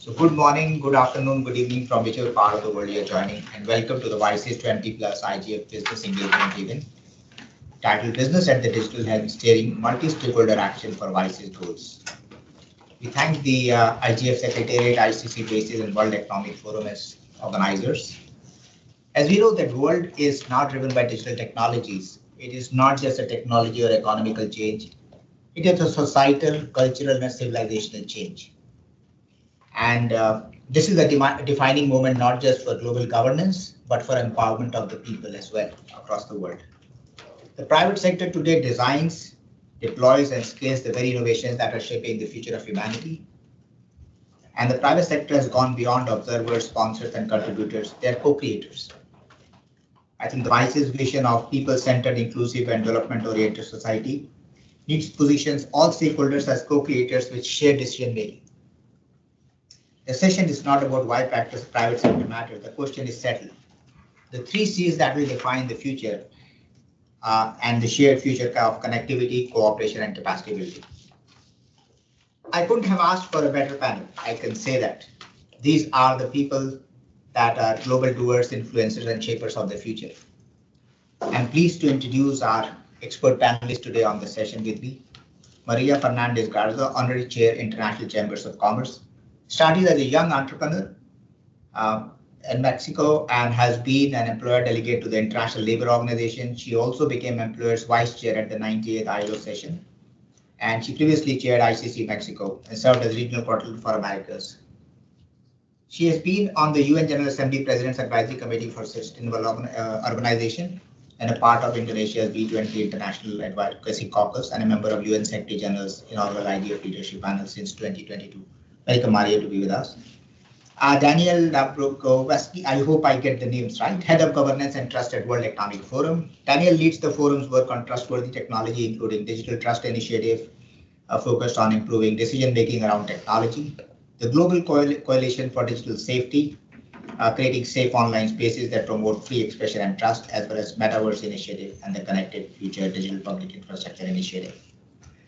So good morning, good afternoon, good evening from whichever part of the world you're joining, and welcome to the WSIS+20 plus IGF Business Engagement Event titled Business at the Digital Helm Steering Multi-Stakeholder Action for WSIS Goals. We thank the IGF Secretariat, ICC Bases, and World Economic Forum as organizers. As we know that the world is now driven by digital technologies, it is not just a technology or economical change, it is a societal, cultural, and civilizational change. And this is a defining moment not just for global governance, but for empowerment of the people as well across the world. The private sector today designs, deploys, and scales the very innovations that are shaping the future of humanity. And the private sector has gone beyond observers, sponsors, and contributors. They are co-creators. I think the WSIS vision of people-centered, inclusive, and development-oriented society needs positions all stakeholders as co-creators with shared decision-making. The session is not about why practice private sector matters. The question is settled. The 3 C's that will define the future and the shared future of connectivity, cooperation, and capacity building. I couldn't have asked for a better panel. I can say that. These are the people that are global doers, influencers, and shapers of the future. I'm pleased to introduce our expert panelists today on the session with me. Maria Fernandez Garza, Honorary Chair, International Chambers of Commerce. Started as a young entrepreneur in Mexico and has been an employer delegate to the International Labour Organization. She also became employer's vice chair at the 98th ILO session. And she previously chaired ICC Mexico and served as regional portal for Americas. She has been on the UN General Assembly President's Advisory Committee for Sustainable Urbanization and a part of Indonesia's B20 International Advocacy Caucus and a member of UN Secretary General's inaugural IGF Leadership Panel since 2022. Welcome, Maria, to be with us. Daniel Dabrokowaski, I hope I get the names right, Head of Governance and Trust at World Economic Forum. Daniel leads the forum's work on trustworthy technology, including Digital Trust Initiative, focused on improving decision-making around technology, the Global Coalition for Digital Safety, creating safe online spaces that promote free expression and trust, as well as Metaverse Initiative and the Connected Future Digital Public Infrastructure Initiative.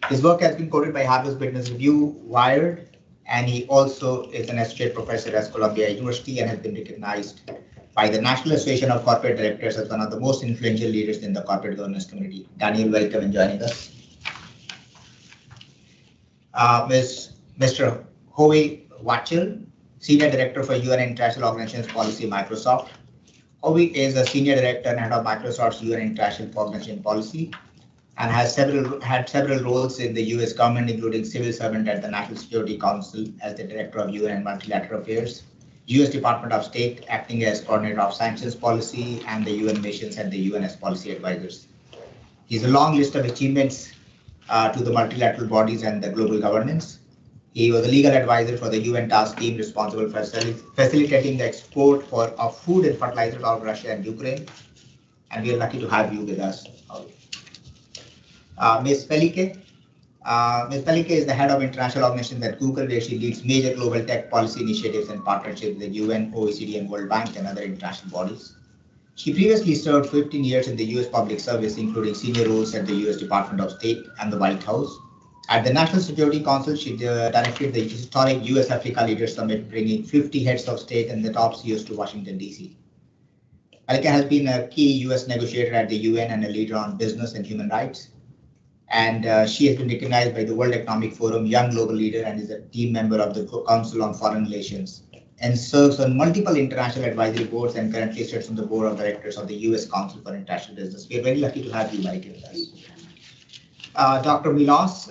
His work has been quoted by Harvard Business Review, Wired, and he also is an associate professor at Columbia University and has been recognized by the National Association of Corporate Directors as one of the most influential leaders in the corporate governance community. Daniel, welcome and joining us. Mr. Howie Watchell, Senior Director for UN International Organizations Policy, Microsoft. Howie is a Senior Director and Head of Microsoft's UN International Organization Policy, and has had several roles in the US government, including civil servant at the National Security Council as the Director of UN and Multilateral Affairs, US Department of State acting as Coordinator of Sanctions Policy, and the UN missions and the UN as Policy Advisors. He has a long list of achievements to the multilateral bodies and the global governance. He was a legal advisor for the UN task team responsible for facilitating the export of food and fertilizers out of Russia and Ukraine. And we are lucky to have you with us. Ms. Pelike. Ms. Pelike is the head of international organizations at Google, where she leads major global tech policy initiatives and partnerships with the UN, OECD, and World Bank and other international bodies. She previously served 15 years in the US public service, including senior roles at the US Department of State and the White House. At the National Security Council, she directed the historic US-Africa Leaders Summit, bringing 50 heads of state and the top CEOs to Washington, D.C. Pelike has been a key US negotiator at the UN and a leader on business and human rights. And she has been recognized by the World Economic Forum Young Global Leader and is a team member of the Council on Foreign Relations and serves on multiple international advisory boards and currently sits on the board of directors of the US Council for International Business. We are very lucky to have you, Mike, with us. Dr. Milos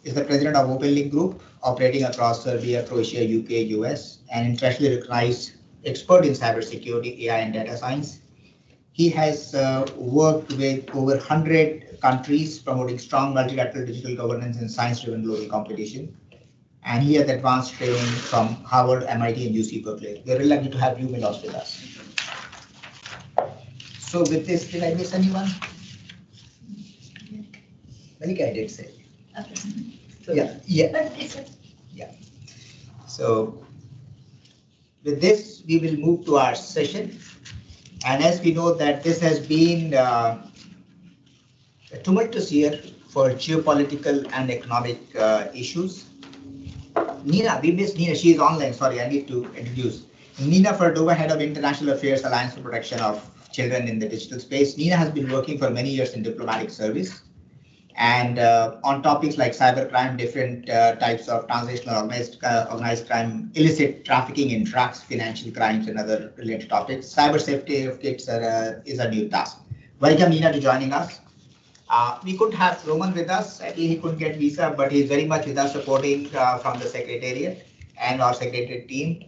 is the president of OpenLink Group, operating across Serbia, Croatia, UK, US, and internationally recognized expert in cybersecurity, AI, and data science. He has worked with over 100 countries promoting strong multilateral digital governance and science-driven global competition. And he has advanced training from Harvard, MIT, and UC Berkeley. We're really lucky to have you, Milos, with us. So with this, did I miss anyone? I think I did say. Okay. So, yeah. So with this, we will move to our session. And as we know that this has been a tumultuous year for geopolitical and economic issues. Nina, we missed Nina. She is online. Sorry, I need to introduce Nina Ferdova, Head of International Affairs, Alliance for Protection of Children in the Digital Space. Nina has been working for many years in diplomatic service and on topics like cybercrime, different types of transnational organized crime, illicit trafficking in drugs, financial crimes, and other related topics. Cyber safety of kids is a new task. Welcome, Nina, to joining us. We could have Roman with us. Sadly, he couldn't get visa, but he's very much with us, supporting from the Secretariat and our Secretariat team.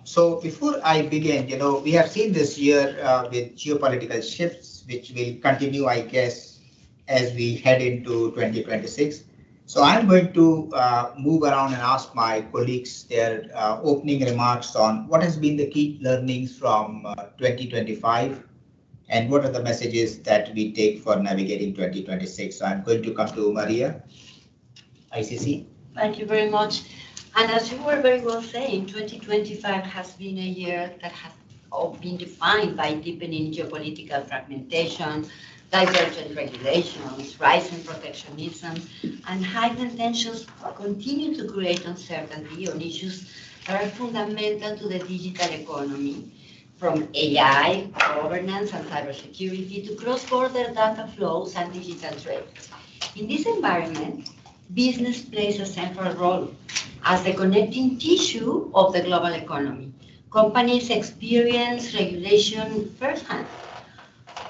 So before I begin, we have seen this year with geopolitical shifts, which will continue, I guess, as we head into 2026. So I'm going to move around and ask my colleagues their opening remarks on what has been the key learnings from 2025 and what are the messages that we take for navigating 2026. So I'm going to come to Maria, ICC. Thank you very much. And as you were very well saying, 2025 has been a year that has been defined by deepening geopolitical fragmentation, divergent regulations, rising protectionism, and heightened tensions continue to create uncertainty on issues that are fundamental to the digital economy, from AI, governance, and cybersecurity to cross-border data flows and digital trade. In this environment, business plays a central role as the connecting tissue of the global economy. Companies experience regulation firsthand,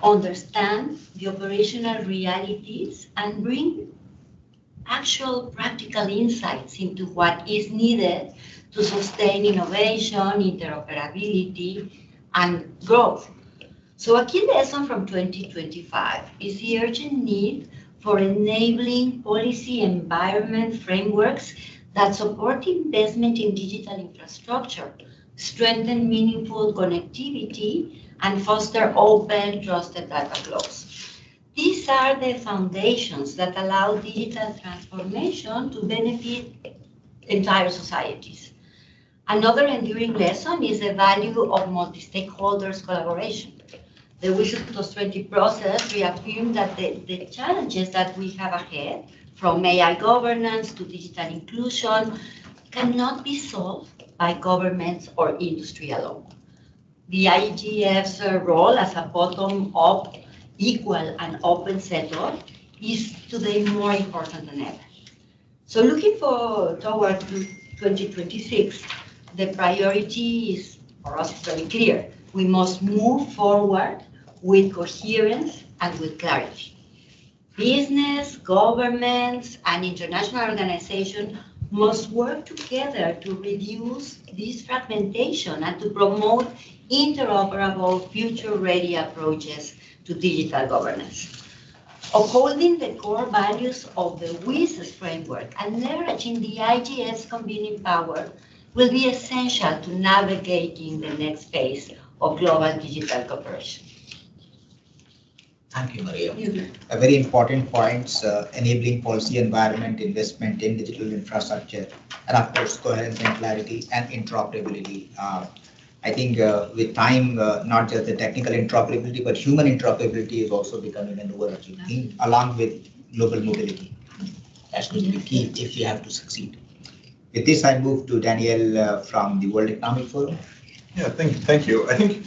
understand the operational realities, and bring actual practical insights into what is needed to sustain innovation, interoperability, and growth. So a key lesson from 2025 is the urgent need for enabling policy environment frameworks that support investment in digital infrastructure, strengthen meaningful connectivity, and foster open, trusted data flows. These are the foundations that allow digital transformation to benefit entire societies. Another enduring lesson is the value of multi-stakeholders collaboration. The WSIS+20 process reaffirmed that the challenges that we have ahead, from AI governance to digital inclusion, cannot be solved by governments or industry alone. The IGF's role as a bottom-up, equal, and open setter is today more important than ever. So looking toward 2026, the priority is, for us, very clear. We must move forward with coherence and with clarity. Business, governments, and international organizations must work together to reduce this fragmentation and to promote interoperable, future-ready approaches to digital governance. Upholding the core values of the WSIS framework and leveraging the IGF's convening power will be essential to navigating the next phase of global digital cooperation. Thank you, Maria. A very important points, enabling policy environment, investment in digital infrastructure, and of course, coherence and clarity and interoperability. I think with time, not just the technical interoperability, but human interoperability is also becoming an overarching theme, along with global mobility. That's going to be key if we have to succeed. With this, I move to Daniel from the World Economic Forum. Yeah, thank you. I think,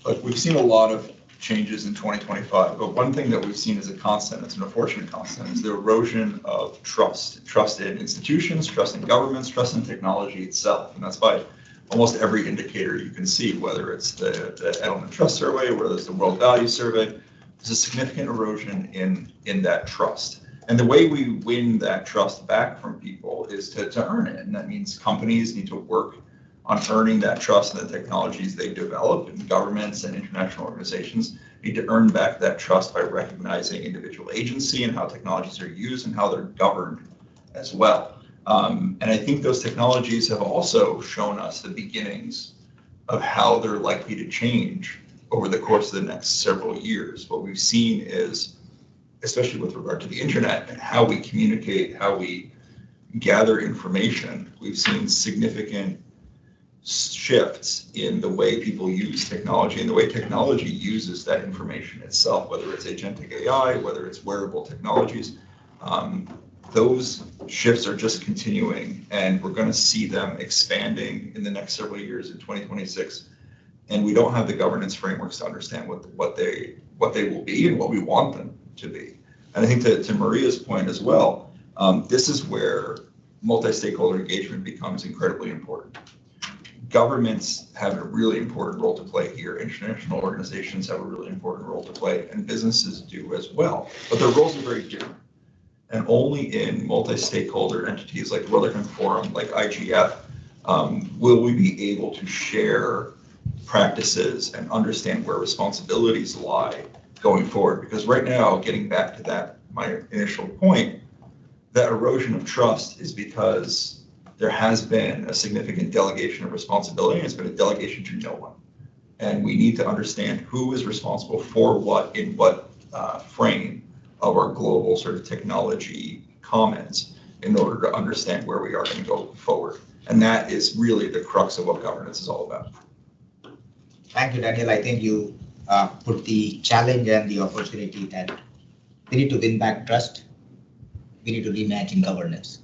look, we've seen a lot of changes in 2025, but one thing that we've seen as a constant, it's an unfortunate constant, is the erosion of trust in institutions, trust in governments, trust in technology itself. And that's by almost every indicator you can see, whether it's the Helm Trust Survey, whether it's the World Value Survey. There's a significant erosion in that trust. And the way we win that trust back from people is to earn it. And that means companies need to work on earning that trust in the technologies they develop, and governments and international organizations need to earn back that trust by recognizing individual agency and how technologies are used and how they're governed as well. And I think those technologies have also shown us the beginnings of how they're likely to change over the course of the next several years. What we've seen is, especially with regard to the internet and how we communicate, how we gather information, we've seen significant shifts in the way people use technology and the way technology uses that information itself, whether it's agentic AI, whether it's wearable technologies. those shifts are just continuing, and we're going to see them expanding in the next several years in 2026. And we don't have the governance frameworks to understand what they will be and what we want them to be. And I think to Maria's point as well, this is where multi-stakeholder engagement becomes incredibly important. Governments have a really important role to play here. International organizations have a really important role to play, and businesses do as well. But their roles are very different. And only in multi-stakeholder entities like World Economic Forum, like IGF, will we be able to share practices and understand where responsibilities lie going forward. Because right now, getting back to that, my initial point, that erosion of trust is because there has been a significant delegation of responsibility, and it's been a delegation to no one. And we need to understand who is responsible for what in what frame of our global sort of technology commons in order to understand where we are going to go forward. And that is really the crux of what governance is all about. Thank you, Daniel. I think you put the challenge and the opportunity that we need to win back trust. We need to reimagine governance.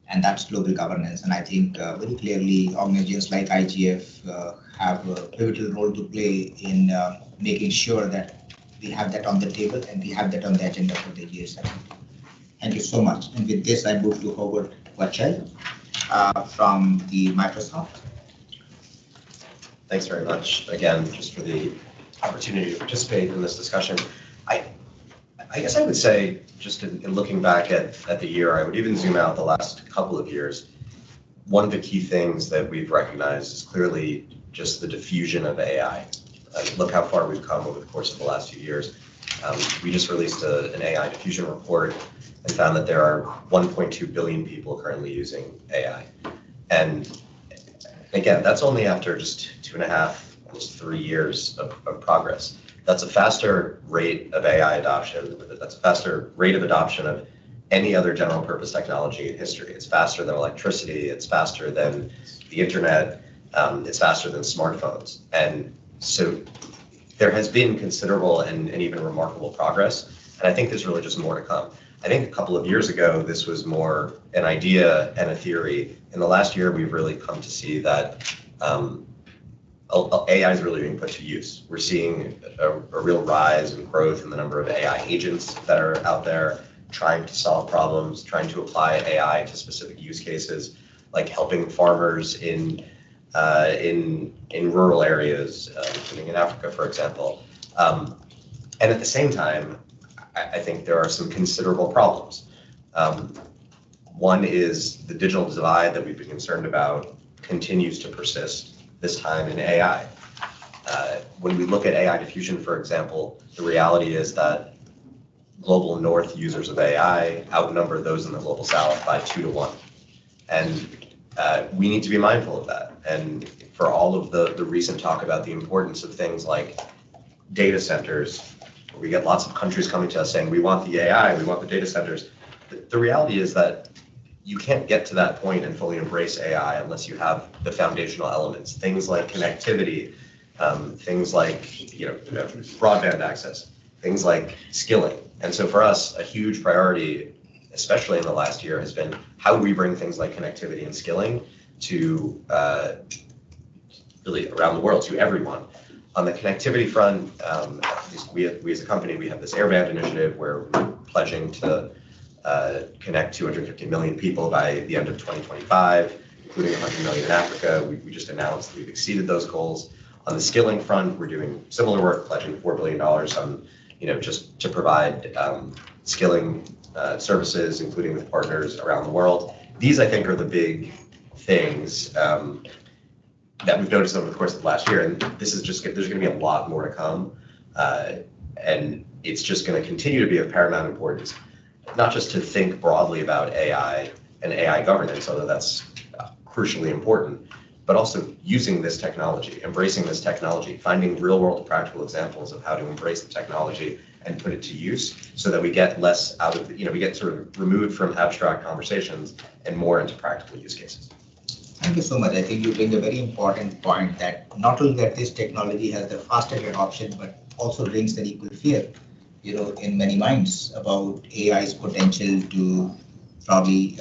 And that's global governance. And I think very clearly organizations like IGF have a pivotal role to play in making sure that we have that on the table and we have that on the agenda for the years ahead. Thank you so much. And with this, I move to Howard Wachel from the Microsoft. Thanks very much again, just for the opportunity to participate in this discussion. I guess I would say, just in looking back at the year, I would even zoom out the last couple of years. One of the key things that we've recognized is clearly just the diffusion of AI. Look how far we've come over the course of the last few years. We just released an AI diffusion report and found that there are 1.2 billion people currently using AI. And again, that's only after just 2.5, almost 3 years of progress. That's a faster rate of AI adoption. That's a faster rate of adoption of any other general purpose technology in history. It's faster than electricity. It's faster than the internet. It's faster than smartphones. And so there has been considerable and even remarkable progress. And I think there's really just more to come. I think a couple of years ago, this was more an idea and a theory. In the last year, we've really come to see that AI is really being put to use. We're seeing a real rise in growth in the number of AI agents that are out there trying to solve problems, trying to apply AI to specific use cases, like helping farmers in rural areas, including in Africa, for example. And at the same time, I think there are some considerable problems. One is the digital divide that we've been concerned about continues to persist, this time in AI. When we look at AI diffusion, for example, the reality is that global North users of AI outnumber those in the global South by 2 to 1. And we need to be mindful of that. And for all of the recent talk about the importance of things like data centers, we get lots of countries coming to us saying, we want the AI, we want the data centers. The reality is that you can't get to that point and fully embrace AI unless you have the foundational elements, things like connectivity, things like broadband access, things like skilling. And so for us, a huge priority, especially in the last year, has been how do we bring things like connectivity and skilling to really around the world, to everyone. On the connectivity front, we as a company, we have this Airband initiative where we're pledging to connect 250 million people by the end of 2025, including 100 million in Africa. We just announced that we've exceeded those goals. On the skilling front, we're doing similar work, pledging $4 billion on, just to provide skilling services, including with partners around the world. These, I think, are the big things that we've noticed over the course of the last year. And this is just, there's going to be a lot more to come. And it's just going to continue to be of paramount importance, not just to think broadly about AI and AI governance, although that's crucially important, but also using this technology, embracing this technology, finding real world practical examples of how to embrace the technology and put it to use so that we get less out of, we get sort of removed from abstract conversations and more into practical use cases. Thank you so much. I think you bring a very important point that not only that this technology has the fastest adoption, but also brings an equal fear. in many minds about AI's potential to probably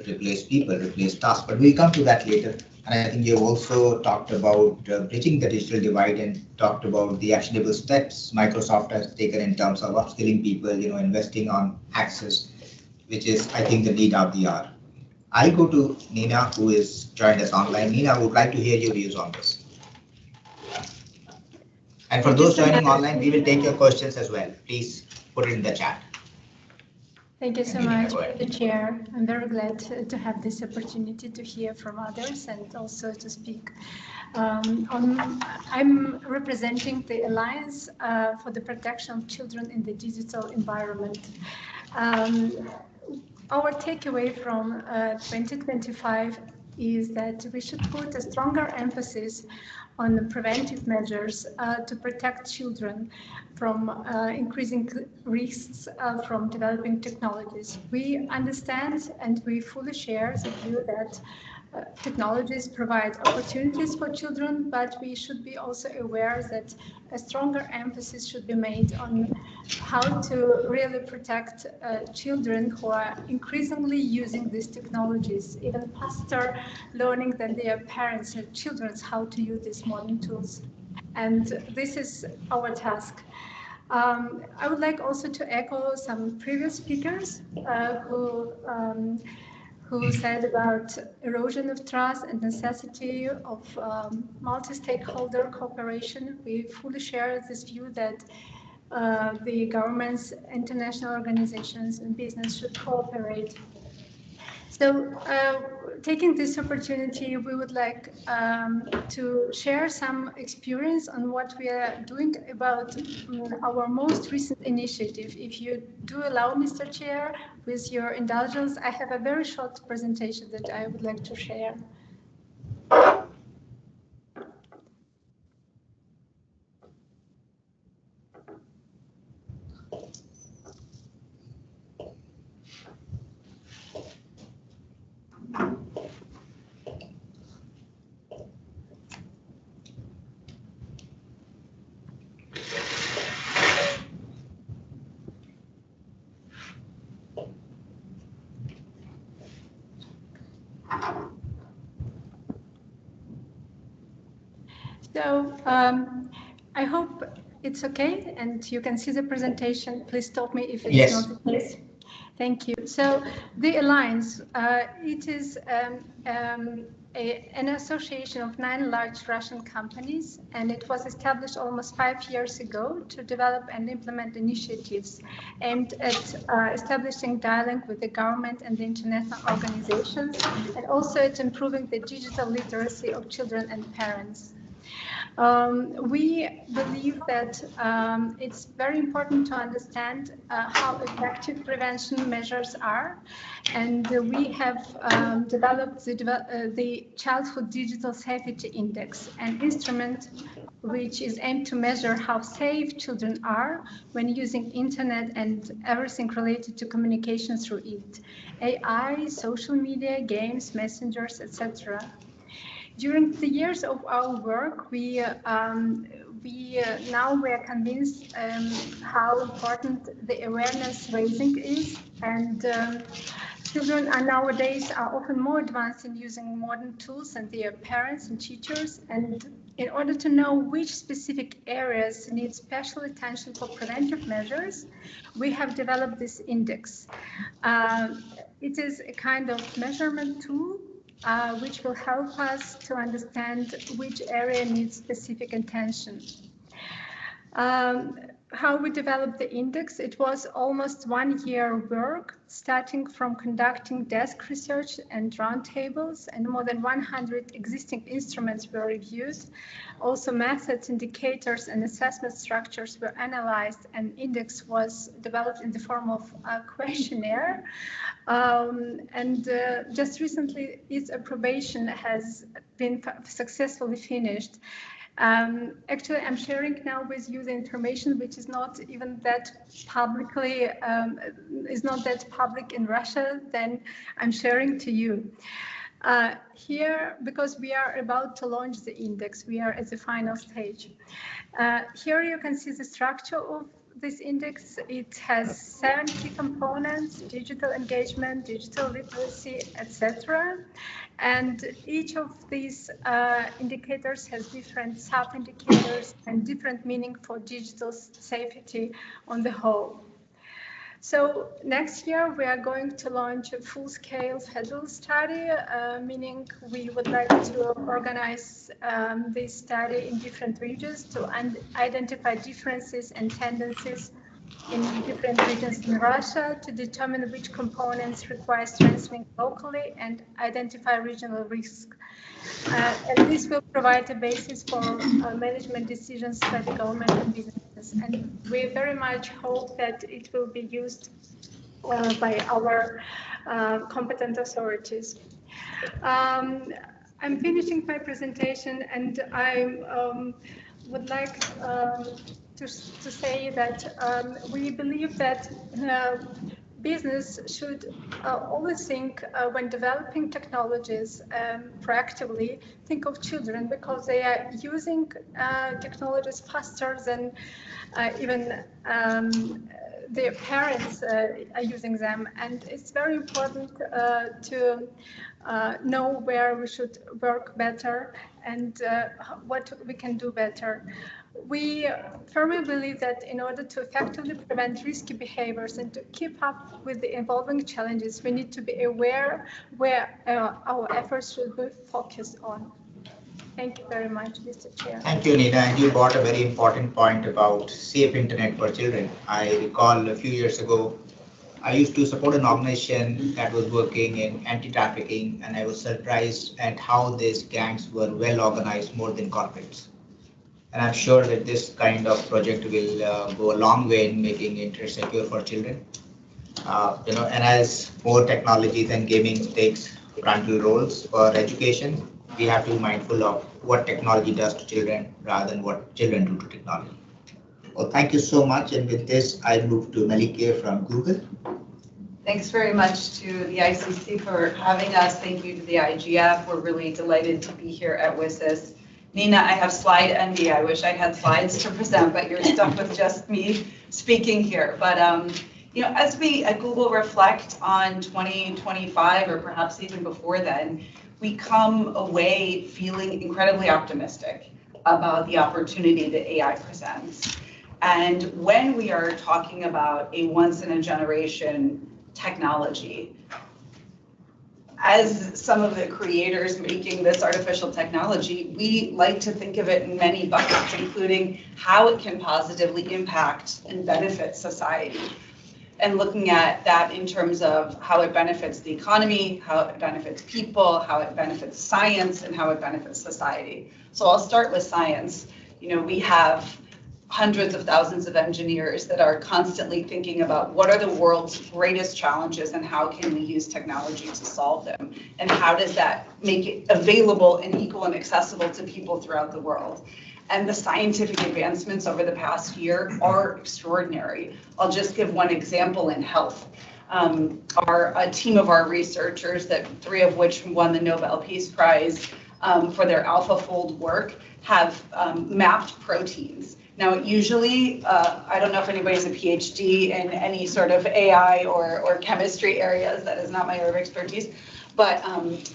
replace people, replace tasks. But we'll come to that later. And I think you've also talked about bridging the digital divide and talked about the actionable steps Microsoft has taken in terms of upskilling people, investing on access, which is, I think, the need of the hour. I'll go to Nina, who is joined us online. Nina, I would like to hear your views on this. And for those joining online, we will take your questions as well. Please put it in the chat. Thank you so much, the Chair. I'm very glad to have this opportunity to hear from others and also to speak. I'm representing the Alliance for the Protection of Children in the Digital Environment. Our takeaway from 2025 is that we should put a stronger emphasis on preventive measures to protect children from increasing risks from developing technologies. We understand and we fully share the view that technologies provide opportunities for children, but we should be also aware that a stronger emphasis should be made on how to really protect children who are increasingly using these technologies, even faster learning than their parents and children how to use these modern tools. And this is our task. I would like also to echo some previous speakers who said about erosion of trust and necessity of multi-stakeholder cooperation. We fully share this view that the governments, international organizations, and business should cooperate. So, taking this opportunity, we would like to share some experience on what we are doing about our most recent initiative. If you do allow, Mr. Chair, with your indulgence, I have a very short presentation that I would like to share. So I hope it's okay and you can see the presentation. Please stop me if it's not the case. Thank you. So the Alliance, it is an association of 9 large Russian companies, and it was established almost 5 years ago to develop and implement initiatives aimed at establishing dialogue with the government and the international organizations, and also at improving the digital literacy of children and parents. We believe that it's very important to understand how effective prevention measures are, and we have developed the Childhood Digital Safety Index, an instrument which is aimed to measure how safe children are when using internet and everything related to communication through it, AI, social media, games, messengers, etc. During the years of our work, we are convinced how important the awareness raising is, and children are nowadays often more advanced in using modern tools than their parents and teachers. And in order to know which specific areas need special attention for preventive measures, we have developed this index. It is a kind of measurement tool which will help us to understand which area needs specific attention. How we developed the index, it was almost 1 year work, starting from conducting desk research and roundtables, and more than 100 existing instruments were reviewed. Also methods, indicators, and assessment structures were analyzed, and index was developed in the form of a questionnaire. Just recently, its approbation has been successfully finished. Actually, I'm sharing now with you the information which is not even that publicly, is not that public in Russia, then I'm sharing to you. Here, because we are about to launch the index, we are at the final stage. Here you can see the structure of this index, it has 7 key components: digital engagement, digital literacy, etc. And each of these indicators has different sub-indicators and different meaning for digital safety on the whole. So next year we are going to launch a full-scale federal study, meaning we would like to organize this study in different regions to identify differences and tendencies in different regions in Russia, to determine which components require strengthening locally and identify regional risks. And this will provide a basis for management decisions by the government and businesses. And we very much hope that it will be used by our competent authorities. I'm finishing my presentation, and I would like to say that we believe that business should always think when developing technologies proactively, think of children, because they are using technologies faster than even their parents are using them. And it's very important to know where we should work better and what we can do better. We firmly believe that in order to effectively prevent risky behaviors and to keep up with the evolving challenges, we need to be aware where our efforts should be focused on. Thank you very much, Mr. Chair. Thank you, Nina. And you brought a very important point about safe internet for children. I recall a few years ago, I used to support an organization that was working in anti-trafficking, and I was surprised at how these gangs were well organized more than corporates. And I'm sure that this kind of project will go a long way in making internet secure for children. And as more technologies and gaming takes frontal roles for education, we have to be mindful of what technology does to children rather than what children do to technology. Well, thank you so much. And with this, I move to Malika from Google. Thanks very much to the ICC for having us. Thank you to the IGF. We're really delighted to be here at WSIS. Nina, I have slide envy. I wish I had slides to present, but you're stuck with just me speaking here. But as we at Google reflect on 2025, or perhaps even before then, we come away feeling incredibly optimistic about the opportunity that AI presents. And when we are talking about a once-in-a-generation technology, as some of the creators making this artificial technology, we like to think of it in many buckets, including how it can positively impact and benefit society. And looking at that in terms of how it benefits the economy, how it benefits people, how it benefits science, and how it benefits society. So I'll start with science. We have hundreds of thousands of engineers that are constantly thinking about what are the world's greatest challenges and how can we use technology to solve them, and how does that make it available and equal and accessible to people throughout the world. And the scientific advancements over the past year are extraordinary. I'll just give one example in health. A team of our researchers, that 3 of which won the Nobel Peace Prize for their AlphaFold work, have mapped proteins. Now, usually, I don't know if anybody's a PhD in any sort of AI or chemistry areas, that is not my area of expertise, but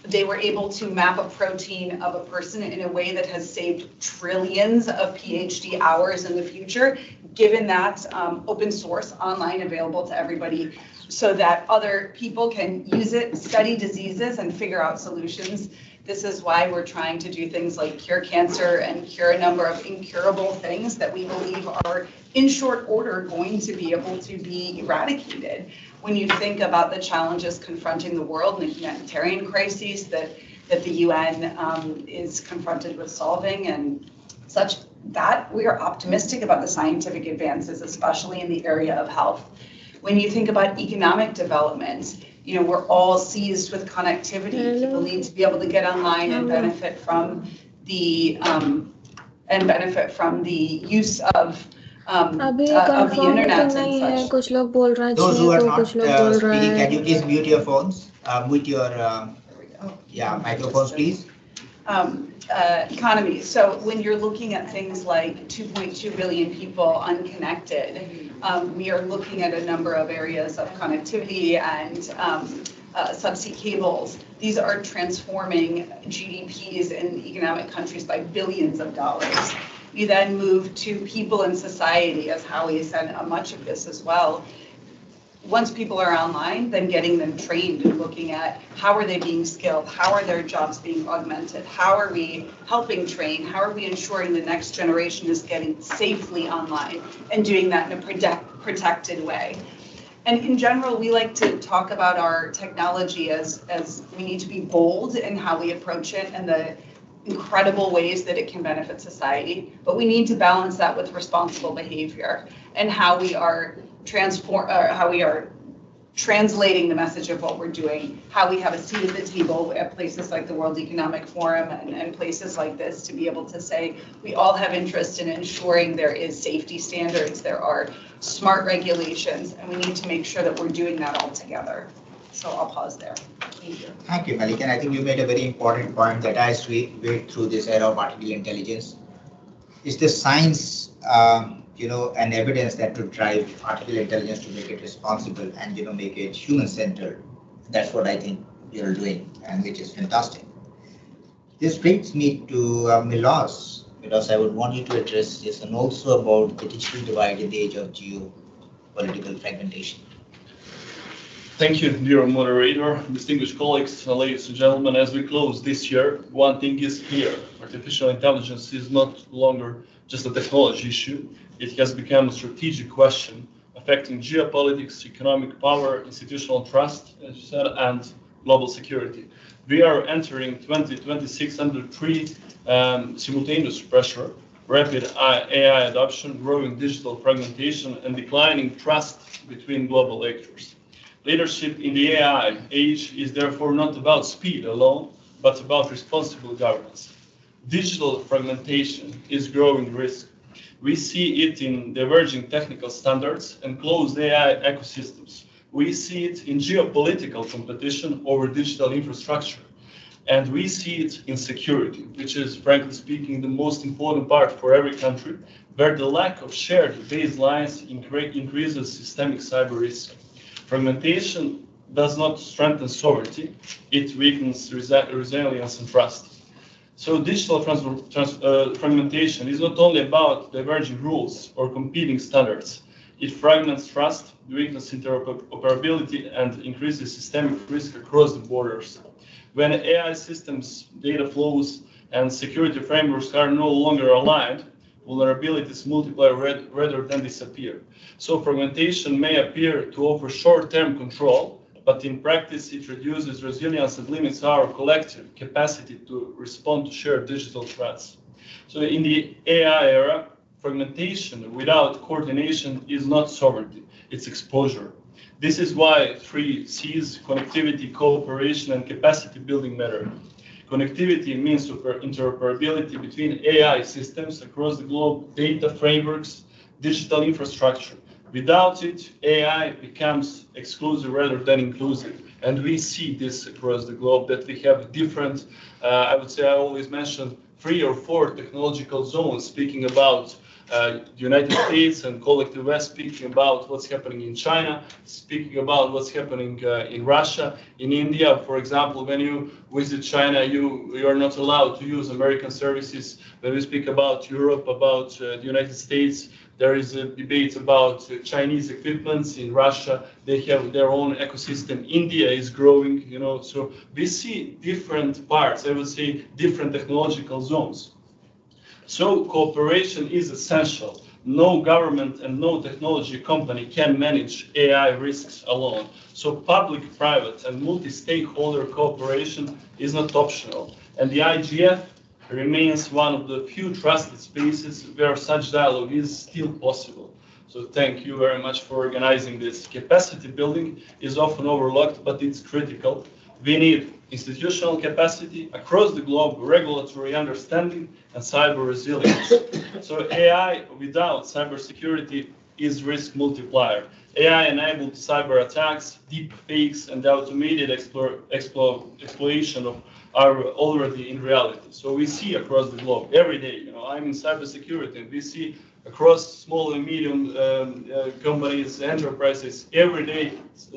they were able to map a protein of a person in a way that has saved trillions of PhD hours in the future, given that open source, online, available to everybody, so that other people can use it, study diseases, and figure out solutions. This is why we're trying to do things like cure cancer and cure a number of incurable things that we believe are in short order going to be able to be eradicated. When you think about the challenges confronting the world and the humanitarian crises that the UN is confronted with solving, and such, that we are optimistic about the scientific advances, especially in the area of health. When you think about economic development, we're all seized with connectivity. People need to be able to get online and benefit from the use of the internet and such. Those who are not speaking, can you please mute your phones? Mute your microphones, please. economy. So when you're looking at things like 2.2 billion people unconnected, we are looking at a number of areas of connectivity and subsea cables. These are transforming GDPs in economic countries by billions of dollars. You then move to people and society, as Howie said, much of this as well. Once people are online, then getting them trained and looking at how are they being skilled, how are their jobs being augmented, how are we helping train, how are we ensuring the next generation is getting safely online and doing that in a protected way. And in general, we like to talk about our technology as we need to be bold in how we approach it and the incredible ways that it can benefit society, but we need to balance that with responsible behavior and how we are translating the message of what we're doing, how we have a seat at the table at places like the World Economic Forum and places like this to be able to say we all have interest in ensuring there is safety standards, there are smart regulations, and we need to make sure that we're doing that all together. So I'll pause there. Thank you. Thank you, Malik. And I think you made a very important point that as we wait through this era of artificial intelligence, is the science and evidence that to drive artificial intelligence to make it responsible and make it human-centered. That's what I think you're doing, and which is fantastic. This brings me to Milos. Milos, I would want you to address this and also about the digital divide in the age of geopolitical fragmentation. Thank you, dear moderator, distinguished colleagues, ladies and gentlemen. As we close this year, one thing is clear: artificial intelligence is not longer just a technology issue. It has become a strategic question affecting geopolitics, economic power, institutional trust, as you said, and global security. We are entering 2026 under three simultaneous pressure: rapid AI adoption, growing digital fragmentation, and declining trust between global actors. Leadership in the AI age is therefore not about speed alone, but about responsible governance. Digital fragmentation is growing risk. We see it in diverging technical standards and closed AI ecosystems. We see it in geopolitical competition over digital infrastructure. And we see it in security, which is, frankly speaking, the most important part for every country, where the lack of shared baselines increases systemic cyber risk. Fragmentation does not strengthen sovereignty, it weakens resilience and trust. So digital fragmentation is not only about diverging rules or competing standards. It fragments trust, weakens interoperability, and increases systemic risk across the borders. When AI systems, data flows, and security frameworks are no longer aligned, vulnerabilities multiply rather than disappear. So fragmentation may appear to offer short-term control, but in practice it reduces resilience and limits our collective capacity to respond to shared digital threats. So in the AI era, fragmentation without coordination is not sovereignty, it's exposure. This is why 3 C's, connectivity, cooperation, and capacity building matter. Connectivity means interoperability between AI systems across the globe, data frameworks, digital infrastructure. Without it, AI becomes exclusive rather than inclusive. And we see this across the globe, that we have different, I would say I always mention 3 or 4 technological zones, speaking about the United States and collective West, speaking about what's happening in China, speaking about what's happening in Russia, in India. For example, when you visit China, you are not allowed to use American services. When we speak about Europe, about the United States, there is a debate about Chinese equipments. In Russia, they have their own ecosystem. India is growing, so we see different parts, I would say different technological zones. So cooperation is essential. No government and no technology company can manage AI risks alone. So public, private, and multi-stakeholder cooperation is not optional. And the IGF remains one of the few trusted spaces where such dialogue is still possible. So thank you very much for organizing this. Capacity building is often overlooked, but it's critical. We need institutional capacity across the globe, regulatory understanding, and cyber resilience. So AI without cybersecurity is risk multiplier. AI-enabled cyber attacks, deep fakes, and the automated exploitation of are already in reality. So we see across the globe every day. I'm in cybersecurity, and we see across small and medium companies, enterprises, every day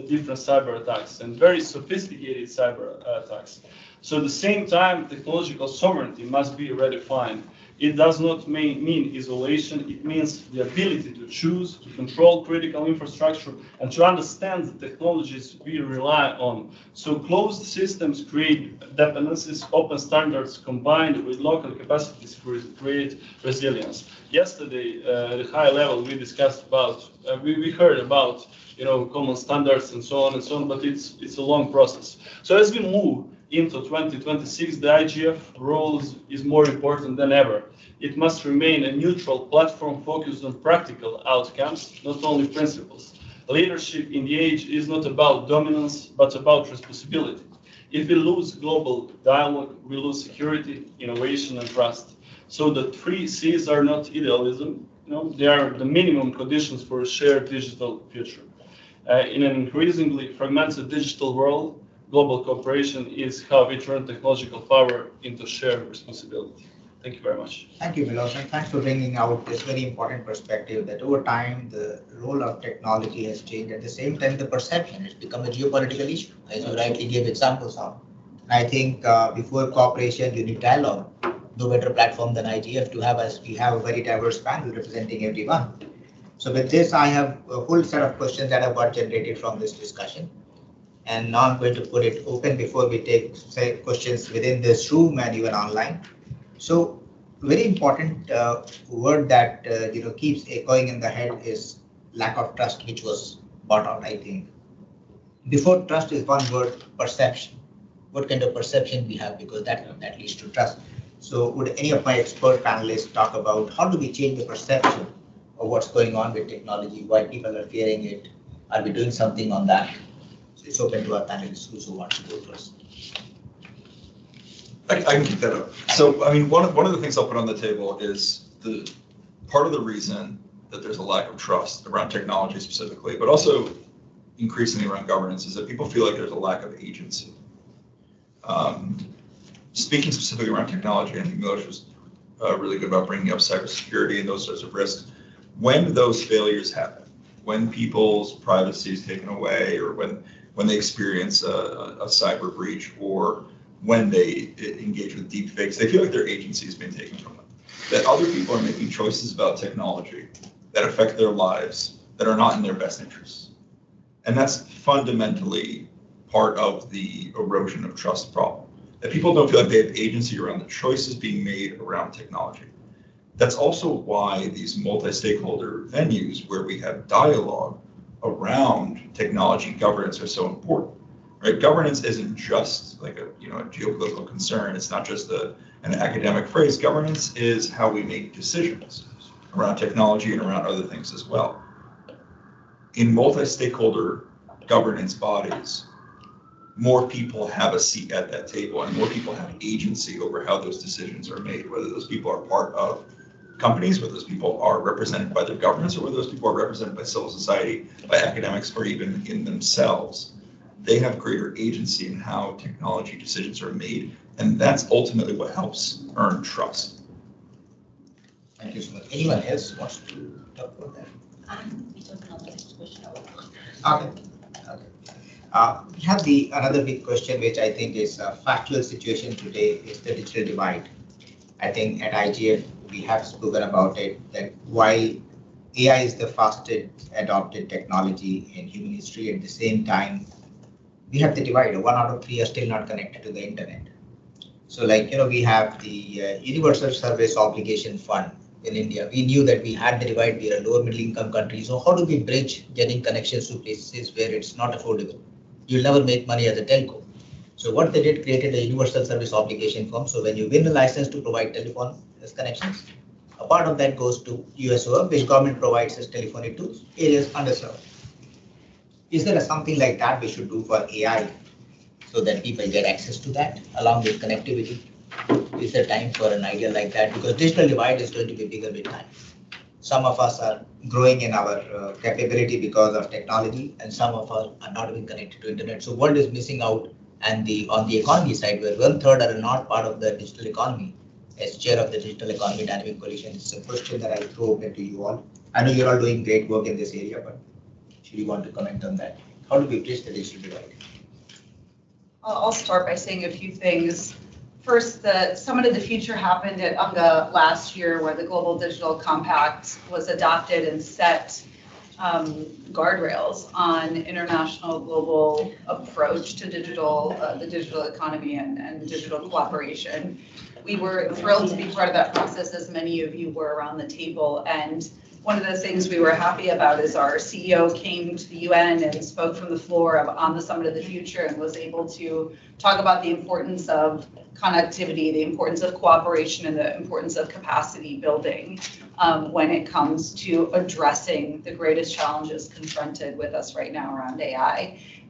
different cyber attacks and very sophisticated cyber attacks. So at the same time, technological sovereignty must be redefined. It does not mean isolation. It means the ability to choose, to control critical infrastructure, and to understand the technologies we rely on. So closed systems create dependencies, open standards combined with local capacities create resilience. Yesterday, at a high level, we discussed about, we heard about, common standards and so on, but it's a long process. So as we move into 2026, the IGF role is more important than ever. It must remain a neutral platform focused on practical outcomes, not only principles. Leadership in the age is not about dominance, but about responsibility. If we lose global dialogue, we lose security, innovation, and trust. So the 3 C's are not idealism, they are the minimum conditions for a shared digital future. In an increasingly fragmented digital world, global cooperation is how we turn technological power into shared responsibility. Thank you very much. Thank you, Milos, and thanks for bringing out this very important perspective that over time, the role of technology has changed. At the same time, the perception has become a geopolitical issue, as you rightly gave examples of. I think before cooperation, you need dialogue. No better platform than IGF to have, as we have a very diverse panel representing everyone. So with this, I have a whole set of questions that have got generated from this discussion. And now I'm going to put it open before we take questions within this room and even online. So very important word that keeps echoing in the head is lack of trust, which was brought out, I think. Before trust is one word, perception. What kind of perception we have, because that leads to trust. So would any of my expert panelists talk about how do we change the perception of what's going on with technology, why people are fearing it? Are we doing something on that? So it's open to our panelists who wants to go first. I can keep that up. So, I mean, one of the things I'll put on the table is the part of the reason that there's a lack of trust around technology specifically, but also increasingly around governance, is that people feel like there's a lack of agency. Speaking specifically around technology, I think Milos was really good about bringing up cybersecurity and those sorts of risks. When those failures happen, when people's privacy is taken away, or when they experience a cyber breach, or when they engage with deep fakes, they feel like their agency has been taken from them. That other people are making choices about technology that affect their lives that are not in their best interests. And that's fundamentally part of the erosion of trust problem. That people don't feel like they have agency around the choices being made around technology. That's also why these multi-stakeholder venues where we have dialogue around technology governance are so important. Right? Governance isn't just like a geopolitical concern. It's not just an academic phrase. Governance is how we make decisions around technology and around other things as well. In multi-stakeholder governance bodies, more people have a seat at that table and more people have agency over how those decisions are made, whether those people are part of companies, whether those people are represented by their governments, or whether those people are represented by civil society, by academics, or even in themselves. They have greater agency in how technology decisions are made, and that's ultimately what helps earn trust. Thank you so much. Anyone else wants to talk about that? We don't know the next question. Okay. We have another big question, which I think is a factual situation today, is the digital divide. I think at IGF, we have spoken about it, that while AI is the fastest adopted technology in human history, at the same time, we have the divide. 1 out of 3 are still not connected to the internet. So we have the Universal Service Obligation Fund in India. We knew that we had the divide. We are a lower middle income country. So how do we bridge getting connections to places where it's not affordable? You'll never make money as a telco. So what they did, created a Universal Service Obligation Fund. So when you win a license to provide telephone connections, a part of that goes to USOF, which government provides as telephony to areas underserved. Is there something like that we should do for AI so that people get access to that along with connectivity? Is there time for an idea like that? Because digital divide is going to be bigger with time. Some of us are growing in our capability because of technology, and some of us are not even connected to internet. So world is missing out, and on the economy side, where 1/3 are not part of the digital economy. As chair of the Digital Economy Dynamic Coalition, it's a question that I throw open to you all. I know you're all doing great work in this area, but should you want to comment on that? How do we bridge the digital divide? I'll start by saying a few things. First, the Summit of the Future happened at UNGA last year, where the Global Digital Compact was adopted and set guardrails on international global approach to the digital economy and digital cooperation. We were thrilled to be part of that process, as many of you were around the table. And one of the things we were happy about is our CEO came to the UN and spoke from the floor on the Summit of the Future and was able to talk about the importance of connectivity, the importance of cooperation, and the importance of capacity building when it comes to addressing the greatest challenges confronted with us right now around AI.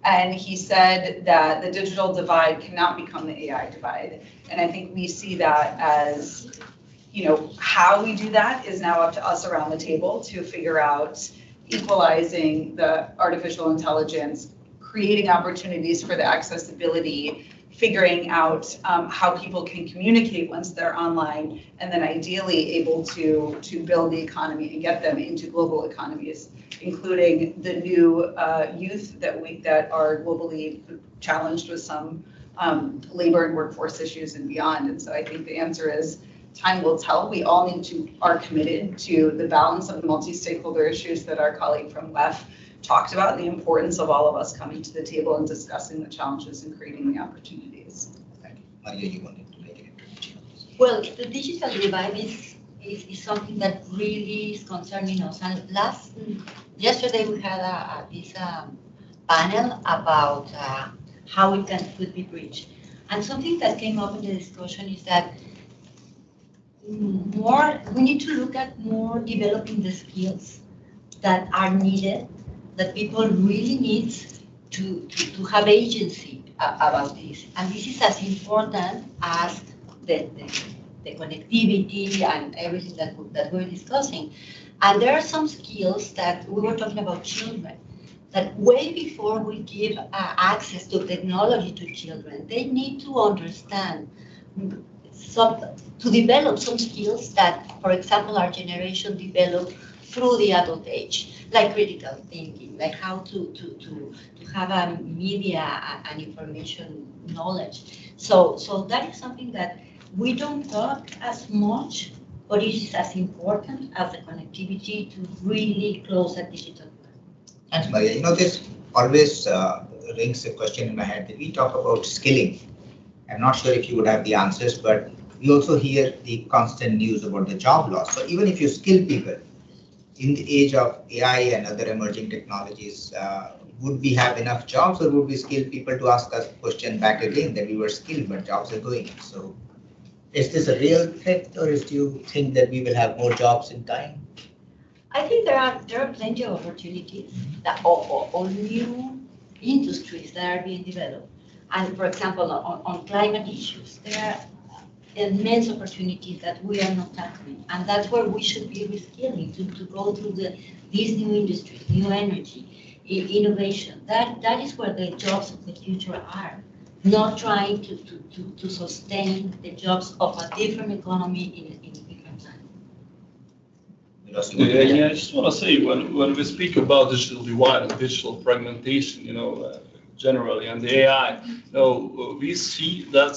And he said that the digital divide cannot become the AI divide. And I think we see that as, how we do that is now up to us around the table to figure out equalizing the artificial intelligence, creating opportunities for the accessibility, figuring out how people can communicate once they're online, and then ideally able to build the economy and get them into global economies, including the new youth that are globally challenged with some labor and workforce issues and beyond. And so I think the answer is time will tell. We all are committed to the balance of the multi-stakeholder issues that our colleague from WEF talked about, the importance of all of us coming to the table and discussing the challenges and creating the opportunities. Thank you. Maria, you wanted to make an intervention. Well, the digital divide is something that really is concerning us. And yesterday we had this panel about how it could be bridged. And something that came up in the discussion is that we need to look at more developing the skills that are needed, that people really need to have agency about this. And this is as important as the connectivity and everything that we're discussing. And there are some skills that we were talking about children, that way before we give access to technology to children, they need to understand to develop some skills that, for example, our generation developed through the adult age, like critical thinking, like how to have a media and information knowledge. So that is something that we don't talk as much, but it is as important as the connectivity to really close that digital gap. Thanks, Maria. This always rings a question in my head that we talk about skilling. I'm not sure if you would have the answers, but we also hear the constant news about the job loss. So even if you skill people, in the age of AI and other emerging technologies, would we have enough jobs, or would we skill people to ask us question back again that we were skilled but jobs are going? So is this a real threat, or do you think that we will have more jobs in time? I think there are plenty of opportunities that or new industries that are being developed. And for example, on climate issues, there are immense opportunities that we are not tackling, and that's where we should be reskilling to go through these new industries, new energy, innovation. That is where the jobs of the future are. Not trying to sustain the jobs of a different economy in a different time. Yeah, I just want to say when we speak about digital divide and digital fragmentation, generally, and the AI, we see that,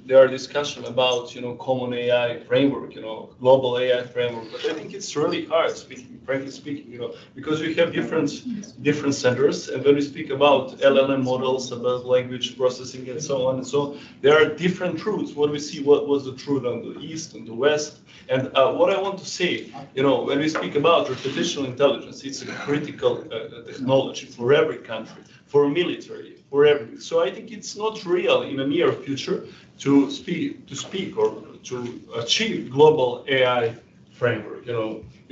there are discussion about, common AI framework, global AI framework, but I think it's really hard, frankly speaking, because we have different centers, and when we speak about LLM models, about language processing and so on and so on, there are different truths. What we see, what was the truth on the East and the West, and what I want to say, when we speak about artificial intelligence, it's a critical technology for every country, for military, for everything. So I think it's not real in the near future to speak or to achieve global AI framework,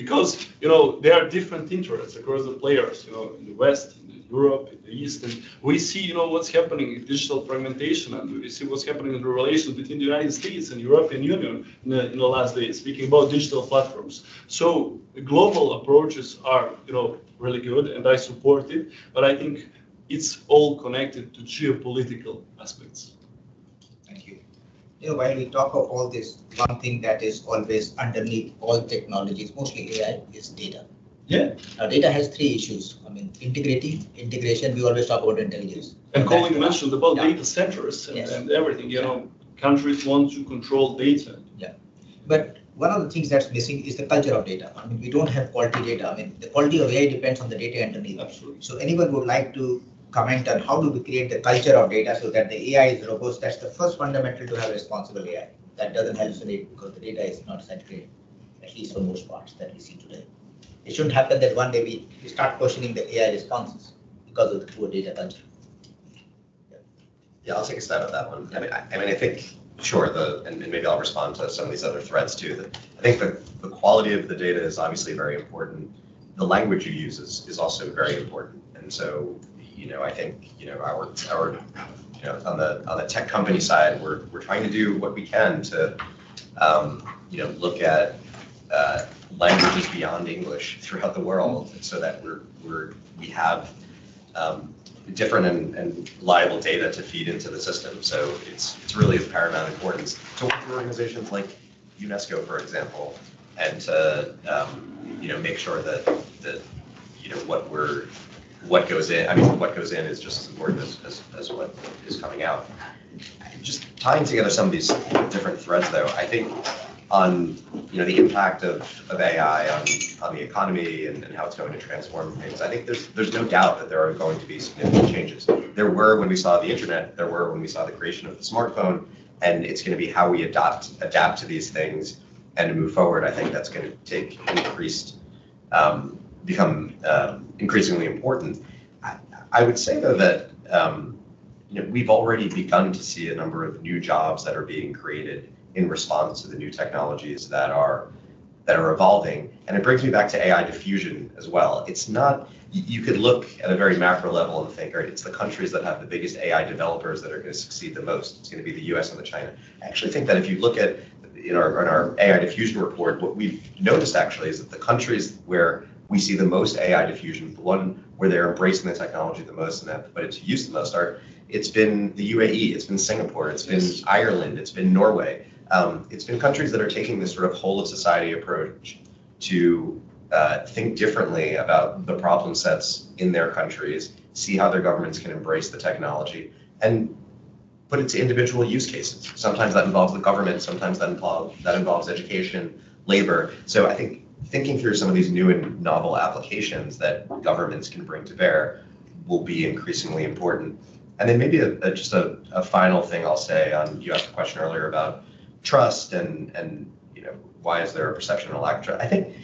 because, there are different interests across the players, in the West, in Europe, in the East, and we see, what's happening in digital fragmentation, and we see what's happening in the relations between the United States and European Union in the last days, speaking about digital platforms. So global approaches are, really good, and I support it, but I think it's all connected to geopolitical aspects. Thank you. While we talk of all this, one thing that is always underneath all technologies, mostly AI, is data. Yeah. Now, data has three issues. I mean, integration, we always talk about intelligence. And Colin mentioned about yeah. data centers and, Yes. and everything, countries want to control data. Yeah. But one of the things that's missing is the culture of data. I mean, we don't have quality data. I mean, the quality of AI depends on the data underneath. Absolutely. So anyone would like to comment on how do we create the culture of data so that the AI is robust? That's the first fundamental to have responsible AI. That doesn't hallucinate because the data is not saturated, at least for most parts that we see today. It shouldn't happen that one day we start questioning the AI responses because of the poor data culture. Yeah, I'll take a stab at that one. I mean, I think, sure, and maybe I'll respond to some of these other threads too. I think the quality of the data is obviously very important. The language you use is also very important. And so, I think, our on the tech company side, we're trying to do what we can to, look at languages beyond English throughout the world, so that we have different and reliable data to feed into the system. So it's really of paramount importance to work with organizations like UNESCO, for example, and to make sure that what goes in is just as important as what is coming out. Just tying together some of these different threads, though, I think on the impact of AI on the economy and how it's going to transform things, I think there's no doubt that there are going to be significant changes. There were when we saw the internet, there were when we saw the creation of the smartphone, and it's going to be how we adapt to these things and to move forward. I think that's going to take become increasingly important. I would say, though, that we've already begun to see a number of new jobs that are being created in response to the new technologies that are evolving. And it brings me back to AI diffusion as well. It's not, you could look at a very macro level and think, all right, it's the countries that have the biggest AI developers that are going to succeed the most. It's going to be the US and the China. I actually think that if you look at in our AI diffusion report, what we've noticed actually is that the countries where we see the most AI diffusion, the one where they're embracing the technology the most and that, but it's used the most, it's been the UAE, it's been Singapore, it's been Ireland, it's been Norway. It's been countries that are taking this sort of whole of society approach to think differently about the problem sets in their countries, see how their governments can embrace the technology, and put it to individual use cases. Sometimes that involves the government, sometimes that involves education, labor. So I think thinking through some of these new and novel applications that governments can bring to bear will be increasingly important. And then maybe just a final thing I'll say on, you asked a question earlier about trust and why is there a perception of lack of trust? I think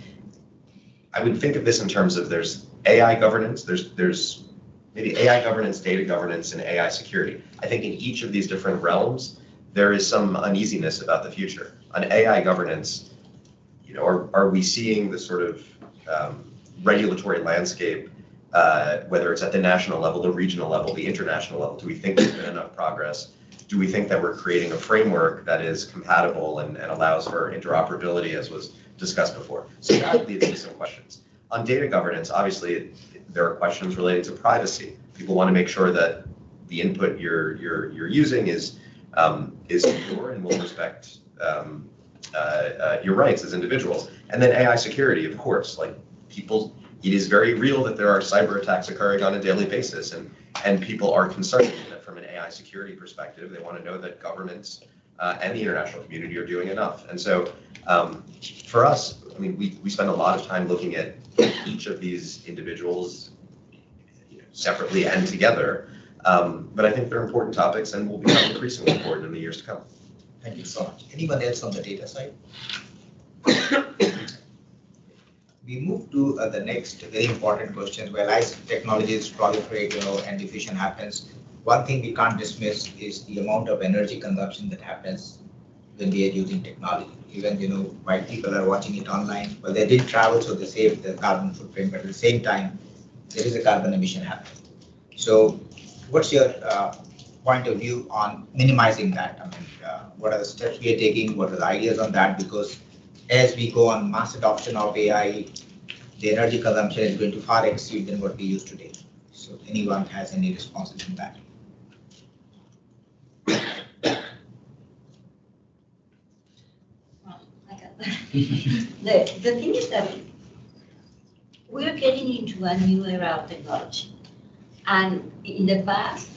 I would think of this in terms of there's AI governance, there's maybe AI governance, data governance, and AI security. I think in each of these different realms, there is some uneasiness about the future. On AI governance, are we seeing the sort of regulatory landscape, whether it's at the national level, the regional level, the international level? Do we think there's been enough progress? Do we think that we're creating a framework that is compatible and allows for interoperability, as was discussed before? So that leads to some questions. On data governance, obviously, there are questions related to privacy. People want to make sure that the input you're using is secure and will respect your rights as individuals. And then AI security, of course, it is very real that there are cyber attacks occurring on a daily basis, and people are concerned that from an AI security perspective, they want to know that governments and the international community are doing enough. And so for us, I mean, we spend a lot of time looking at each of these individuals separately and together, but I think they're important topics and will become increasingly important in the years to come. Thank you so much. Anyone else on the data side? We move to the next very important question. Where as technologies proliferate, and diffusion happens, one thing we can't dismiss is the amount of energy consumption that happens when we are using technology. Even, while people are watching it online, well, they did travel, so they save the carbon footprint, but at the same time, there is a carbon emission happening. So what's your point of view on minimizing that? I mean, what are the steps we are taking? What are the ideas on that? Because as we go on mass adoption of AI, the energy consumption is going to far exceed than what we use today. So anyone has any responses on that? The thing is that we're getting into a new era of technology. And in the past,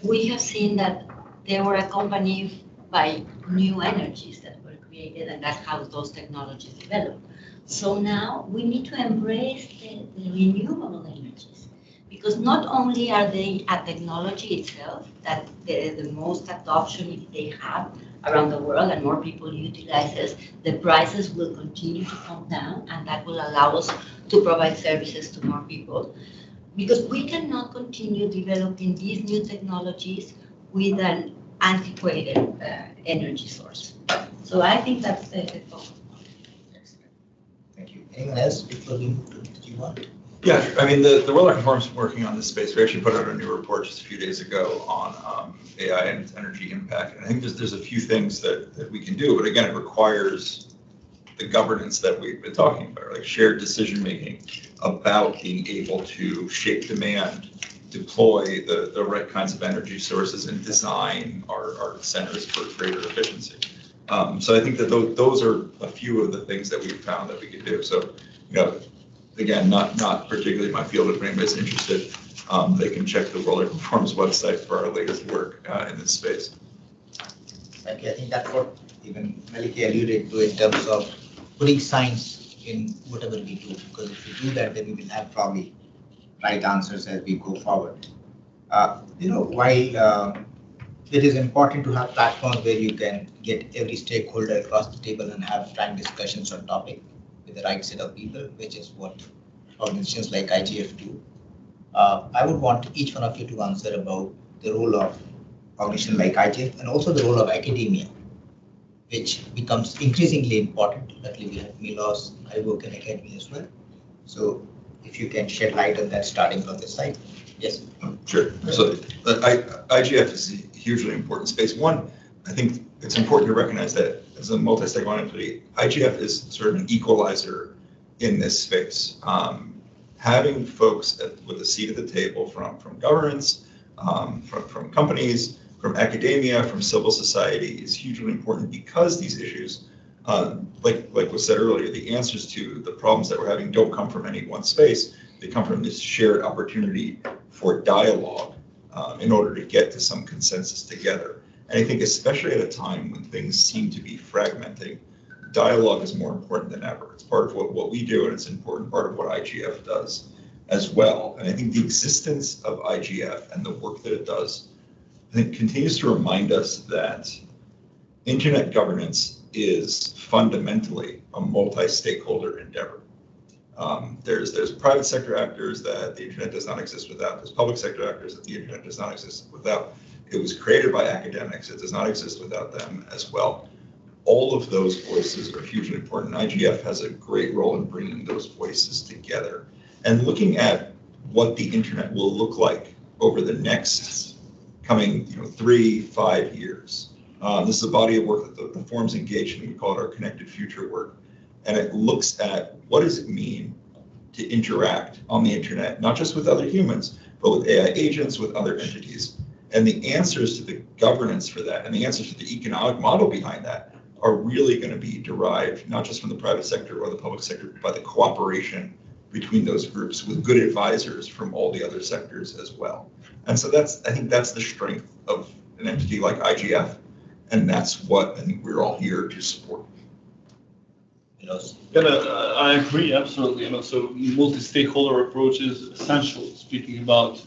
we have seen that there were accompanied by new energies that were created, and that's how those technologies develop. So now we need to embrace the renewable energies, because not only are they a technology itself that the most adoption if they have around the world and more people utilize this, the prices will continue to come down, and that will allow us to provide services to more people. Because we cannot continue developing these new technologies with an antiquated energy source. So I think that's the focus. Excellent. Thank you. Anyone else before we move to G1? Yeah, I mean, the World Economic Forum is working on this space. We actually put out a new report just a few days ago on AI and its energy impact. And I think there's a few things that we can do, but again, it requires the governance that we've been talking about, like shared decision-making about being able to shape demand, deploy the right kinds of energy sources, and design our centers for greater efficiency. So I think that those are a few of the things that we've found that we can do. So, again, not particularly my field, if anybody's interested, they can check the World Economic Forum's website for our latest work in this space. Thank you. I think that's what even Maliki alluded to in terms of putting science in whatever we do, because if we do that, then we will have probably right answers as we go forward. While it is important to have platforms where you can get every stakeholder across the table and have frank discussions on topic with the right set of people, which is what organizations like IGF do. I would want each one of you to answer about the role of organizations like IGF and also the role of academia, which becomes increasingly important. Luckily, we have Milos, I work in academia as well. So if you can shed light on that starting from this side. Yes. Sure. So IGF is a hugely important space. One, I think it's important to recognize that as a multi-stakeholder entity, IGF is sort of an equalizer in this space. Having folks with a seat at the table from governments, from companies, from academia, from civil society is hugely important, because these issues, like was said earlier, the answers to the problems that we're having don't come from any one space. They come from this shared opportunity for dialogue in order to get to some consensus together. And I think especially at a time when things seem to be fragmenting, dialogue is more important than ever. It's part of what we do, and it's an important part of what IGF does as well. And I think the existence of IGF and the work that it does, I think, continues to remind us that internet governance is fundamentally a multi-stakeholder endeavor. There's private sector actors that the internet does not exist without. There's public sector actors that the internet does not exist without. It was created by academics. It does not exist without them as well. All of those voices are hugely important. IGF has a great role in bringing those voices together and looking at what the internet will look like over the next coming 3-5 years. This is a body of work that the forum's engaged in. We call it our Connected Future work. And it looks at what does it mean to interact on the internet, not just with other humans, but with AI agents, with other entities. And the answers to the governance for that and the answers to the economic model behind that are really going to be derived not just from the private sector or the public sector, but by the cooperation between those groups with good advisors from all the other sectors as well. And so I think that's the strength of an entity like IGF, and that's what I think we're all here to support. I agree, absolutely. So multi-stakeholder approach is essential, speaking about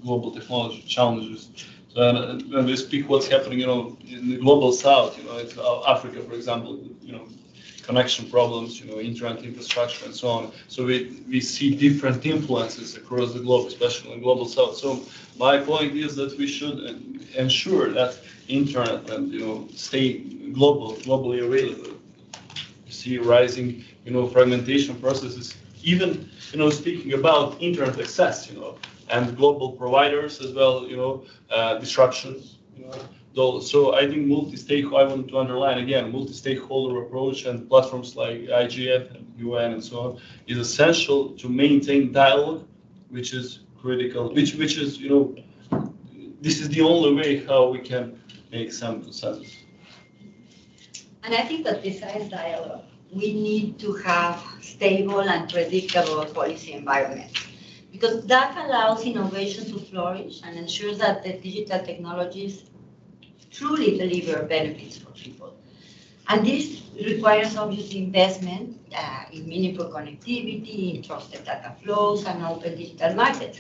global technology challenges. So when we speak what's happening in the global south, it's Africa, for example, connection problems, internet infrastructure and so on. So we see different influences across the globe, especially in global south. So my point is that we should ensure that internet and stay globally available. You see rising fragmentation processes, even speaking about internet access, and global providers as well, disruptions, So I think I want to underline again, multi-stakeholder approach and platforms like IGF and UN and so on is essential to maintain dialogue, which is critical, which is, this is the only way how we can make some consensus. And I think that besides dialogue, we need to have stable and predictable policy environments, because that allows innovation to flourish and ensures that the digital technologies truly deliver benefits for people. And this requires obviously investment in meaningful connectivity, in trusted data flows, and open digital markets.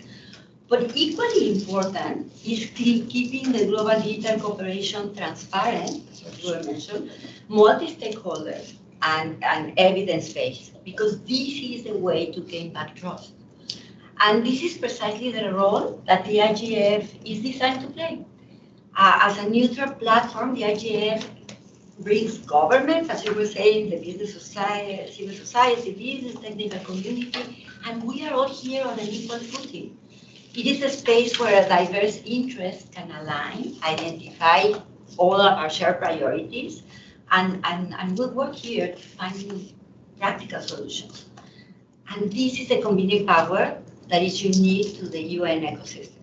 But equally important is keeping the global digital cooperation transparent, as you mentioned, multi-stakeholder and evidence-based, because this is the way to gain back trust. And this is precisely the role that the IGF is designed to play. As a neutral platform, the IGF brings governments, as you were saying, the business society, civil society, business, technical community, and we are all here on an equal footing. It is a space where diverse interests can align, identify all of our shared priorities, and we'll work here to find practical solutions. And this is a combining power that is unique to the UN ecosystem.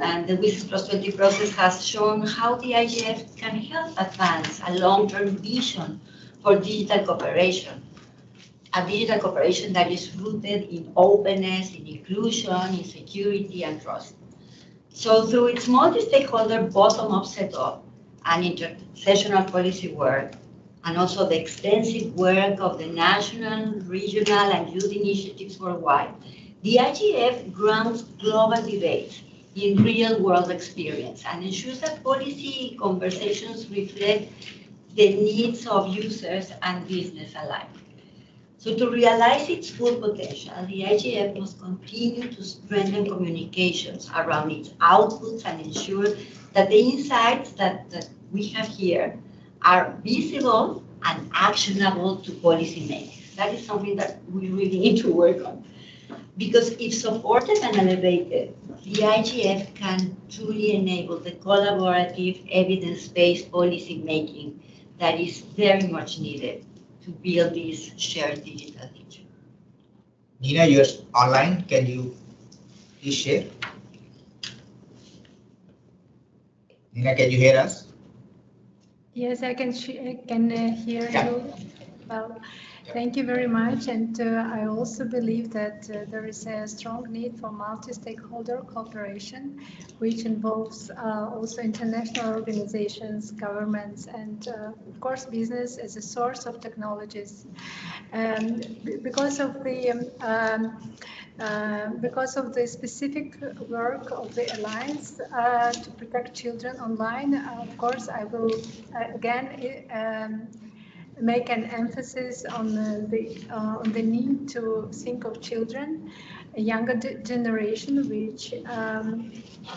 And the WSIS+20 process has shown how the IGF can help advance a long-term vision for digital cooperation, a digital cooperation that is rooted in openness, in inclusion, in security, and trust. So through its multi-stakeholder bottom-up setup and intersessional policy work, and also the extensive work of the national, regional, and youth initiatives worldwide, the IGF grounds global debates in real-world experience and ensures that policy conversations reflect the needs of users and business alike. So to realize its full potential, the IGF must continue to strengthen communications around its outputs and ensure that the insights that we have here are visible and actionable to policymakers. That is something that we really need to work on. Because if supported and elevated, the IGF can truly enable the collaborative, evidence-based policy making that is very much needed to build this shared digital future. Nina, you're online. Can you please share? Nina, can you hear us? Yes, I can hear you well. Thank you very much. And I also believe that there is a strong need for multi-stakeholder cooperation, which involves also international organizations, governments, and of course business as a source of technologies. Because of the specific work of the Alliance to protect children online, of course, I will again make an emphasis on the need to think of children, a younger generation, which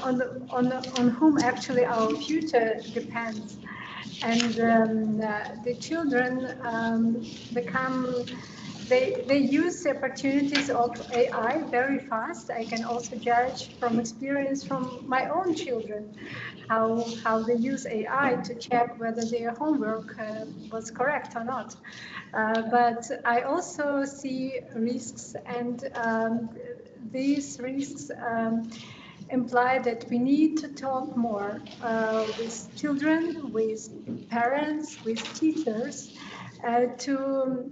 on whom actually our future depends. And the children they use the opportunities of AI very fast. I can also judge from experience from my own children how they use AI to check whether their homework was correct or not. But I also see risks, and these risks imply that we need to talk more with children, with parents, with teachers, to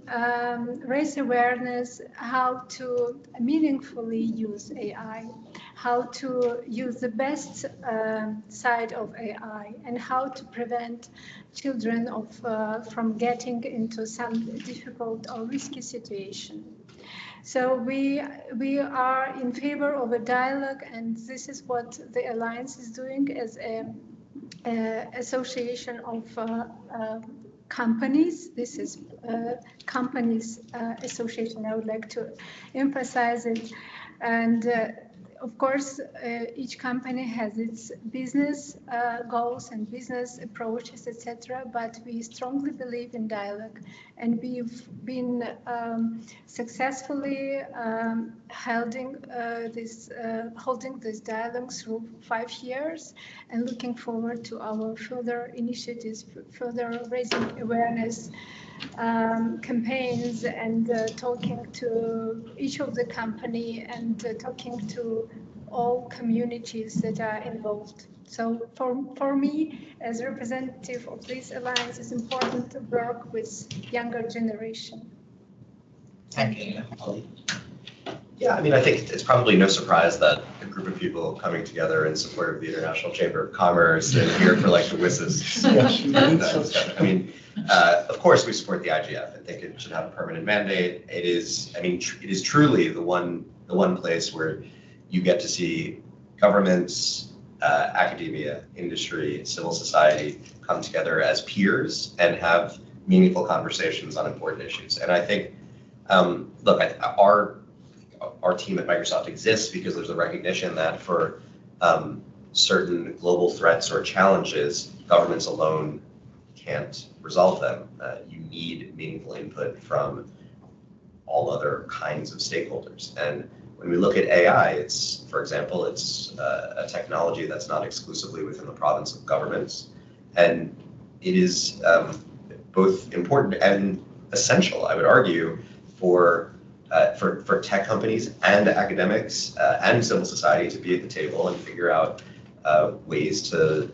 raise awareness how to meaningfully use AI, how to use the best side of AI, and how to prevent children from getting into some difficult or risky situation. So we are in favor of a dialogue, and this is what the Alliance is doing as an association of companies. This is companies association. I would like to emphasize it. And of course, each company has its business goals and business approaches, etc. But we strongly believe in dialogue, and we've been successfully holding this dialogue through 5 years, and looking forward to our further initiatives, further raising awareness campaigns, and talking to each of the company, and talking to all communities that are involved. So for me, as representative of this alliance, it's important to work with younger generation. Thank you. Ollie. Yeah, I mean, I think it's probably no surprise that a group of people coming together in support of the International Chamber of Commerce and here for like the WSIS. I mean, of course, we support the IGF. I think it should have a permanent mandate. It is, I mean, it is truly the one place where you get to see governments, academia, industry, civil society come together as peers and have meaningful conversations on important issues. And I think, look, our team at Microsoft exists because there's a recognition that for certain global threats or challenges, governments alone can't resolve them. You need meaningful input from all other kinds of stakeholders. And when we look at AI, it's, for example, it's a technology that's not exclusively within the province of governments. And it is both important and essential, I would argue, for tech companies and academics and civil society to be at the table and figure out ways to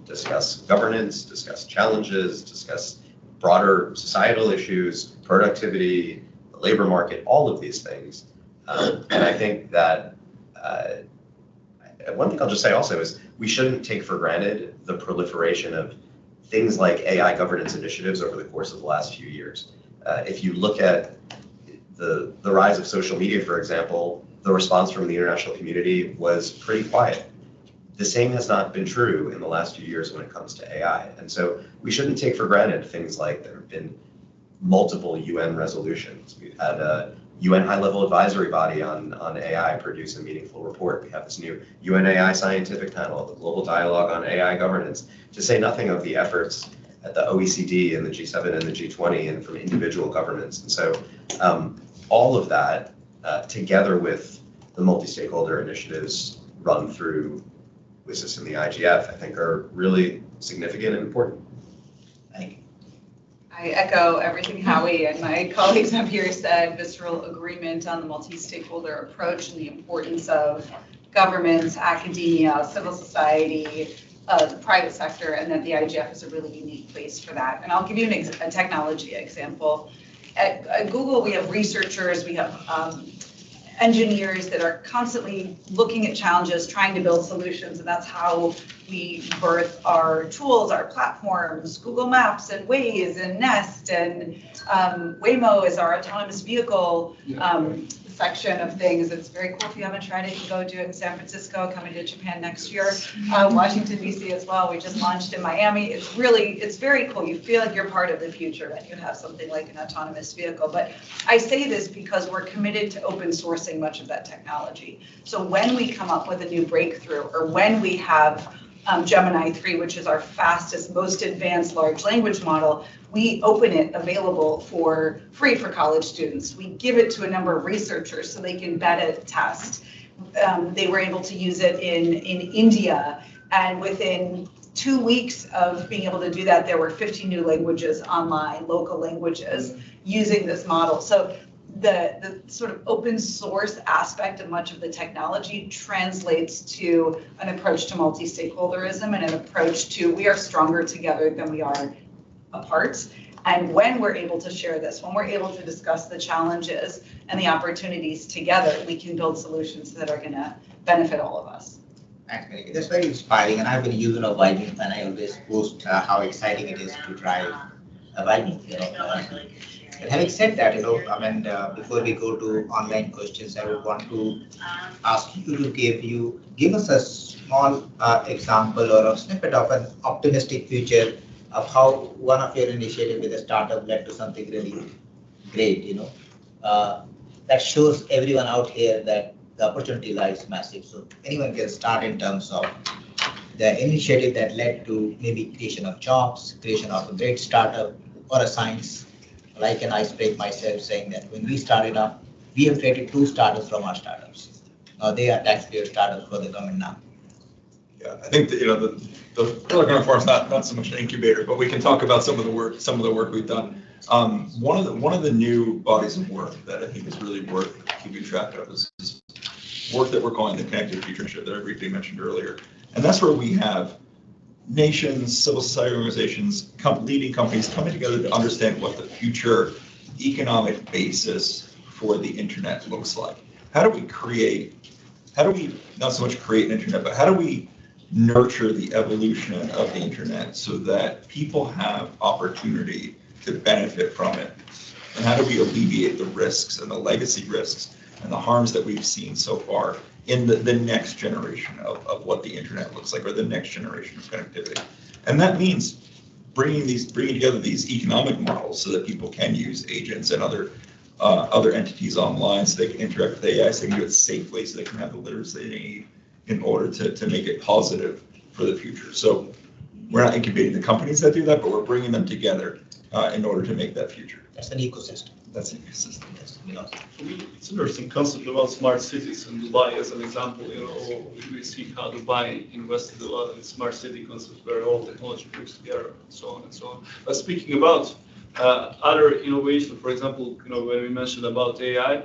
discuss governance, discuss challenges, discuss broader societal issues, productivity, the labor market, all of these things. And I think that one thing I'll just say also is we shouldn't take for granted the proliferation of things like AI governance initiatives over the course of the last few years. If you look at the rise of social media, for example, the response from the international community was pretty quiet. The same has not been true in the last few years when it comes to AI. And so we shouldn't take for granted things like there have been multiple UN resolutions. We've had a UN high-level advisory body on AI produce a meaningful report. We have this new UN AI scientific panel, the global dialogue on AI governance, to say nothing of the efforts at the OECD and the G7 and the G20 and from individual governments. And so all of that, together with the multi-stakeholder initiatives run through WSIS and the IGF, I think are really significant and important. Thank you. I echo everything Howie and my colleagues up here said, visceral agreement on the multi-stakeholder approach and the importance of governments, academia, civil society, the private sector, and that the IGF is a really unique place for that. And I'll give you a technology example. At Google, we have researchers, we have engineers that are constantly looking at challenges, trying to build solutions, and that's how we birth our tools, our platforms, Google Maps and Waze and Nest, and Waymo is our autonomous vehicle section of things. It's very cool. If you haven't tried it, you can go do it in San Francisco, coming to Japan next year, Washington, DC as well. We just launched in Miami. It's very cool. You feel like you're part of the future when you have something like an autonomous vehicle. But I say this because we're committed to open sourcing much of that technology. So when we come up with a new breakthrough, or when we have Gemini 3, which is our fastest, most advanced large language model, we open it available for free for college students. We give it to a number of researchers so they can beta test. They were able to use it in India, and within 2 weeks of being able to do that, there were 50 new languages online, local languages, using this model. So the sort of open source aspect of much of the technology translates to an approach to multi-stakeholderism and an approach to we are stronger together than we are apart. And when we're able to share this, when we're able to discuss the challenges and the opportunities together, we can build solutions that are going to benefit all of us. Thanks, Malika. That's very inspiring, and I've been a user of Viking, and I always post how exciting it is to try a Viking. But having said that, before we go to online questions, I would want to ask you to give us a small example or a snippet of an optimistic future of how one of your initiatives with a startup led to something really great, that shows everyone out here that the opportunity lies massive. So anyone can start in terms of the initiative that led to maybe creation of jobs, creation of a great startup or a science. Like an ice break myself saying that when we started up, we have created 2 startups from our startups. Now they are taxpayer startups for the government now. Yeah, I think that, the Program Forum is not so much an incubator, but we can talk about some of the work we've done. One of the new bodies of work that I think is really worth keeping track of is work that we're calling the Connected Future Initiative that I briefly mentioned earlier. And that's where we have nations, civil society organizations, leading companies coming together to understand what the future economic basis for the internet looks like. How do we not so much create an internet, but how do we nurture the evolution of the internet so that people have opportunity to benefit from it? And how do we alleviate the risks and the legacy risks and the harms that we've seen so far in the next generation of what the internet looks like, or the next generation of connectivity? And that means bringing together these economic models so that people can use agents and other entities online, so they can interact with AI, so they can do it safely, so they can have the literacy they need in order to make it positive for the future. So we're not incubating the companies that do that, but we're bringing them together in order to make that future. That's an ecosystem. That's an ecosystem. Yes, For me, it's an interesting concept about smart cities, and Dubai as an example. We see how Dubai invested a lot in smart city concept, where all technology works together, and so on and so on. But speaking about other innovation, for example, when we mentioned about AI,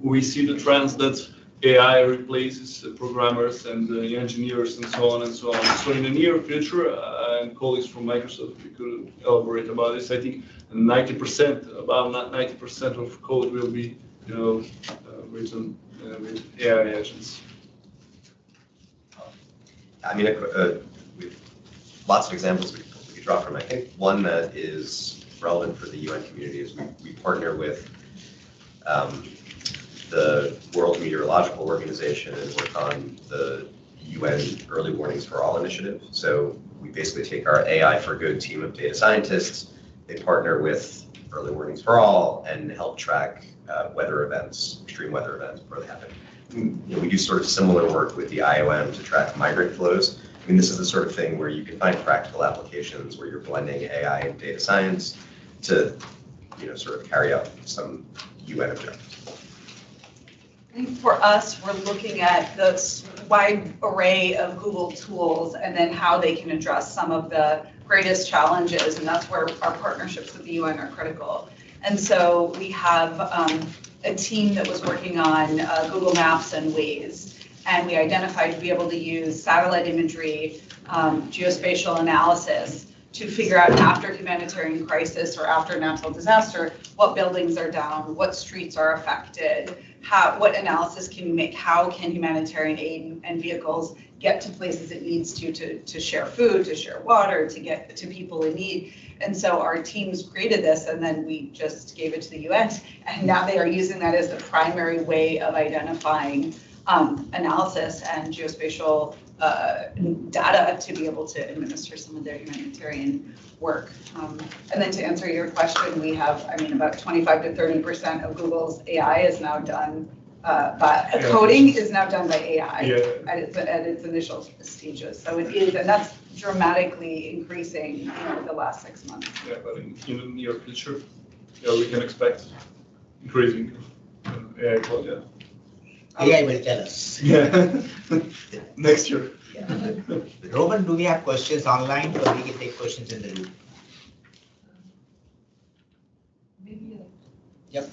we see the trends that AI replaces programmers and engineers and so on and so on. So in the near future, and colleagues from Microsoft, we could elaborate about this. I think 90%, about 90% of code will be, written with AI agents. I mean, we've lots of examples we could draw from. I think one that is relevant for the UN community is we partner with the World Meteorological Organization and work on the UN Early Warnings for All initiative. So we basically take our AI for Good team of data scientists. They partner with Early Warnings for All and help track weather events, extreme weather events before they happen. We do sort of similar work with the IOM to track migrant flows. I mean, this is the sort of thing where you can find practical applications where you're blending AI and data science to, sort of carry out some UN objectives. I think for us, we're looking at the wide array of Google tools and then how they can address some of the greatest challenges, and that's where our partnerships with the UN are critical. And so we have a team that was working on Google Maps and Waze, and we identified to be able to use satellite imagery, geospatial analysis to figure out after humanitarian crisis or after natural disaster, what buildings are down, what streets are affected, what analysis can you make, how can humanitarian aid and vehicles get to places it needs to share food, to share water, to get to people in need. And so our teams created this, and then we just gave it to the UN, and now they are using that as the primary way of identifying analysis and geospatial data to be able to administer some of their humanitarian work. And then to answer your question, we have, about 25 to 30% of Google's AI is now done coding is now done by AI at its initial stages. So it is, and that's dramatically increasing the last 6 months. Yeah, but in the near future, we can expect increasing AI code, yeah. AI will tell us. Yeah, next year. Yeah. Roman, do we have questions online, or we can take questions in the room? Maybe. Yep.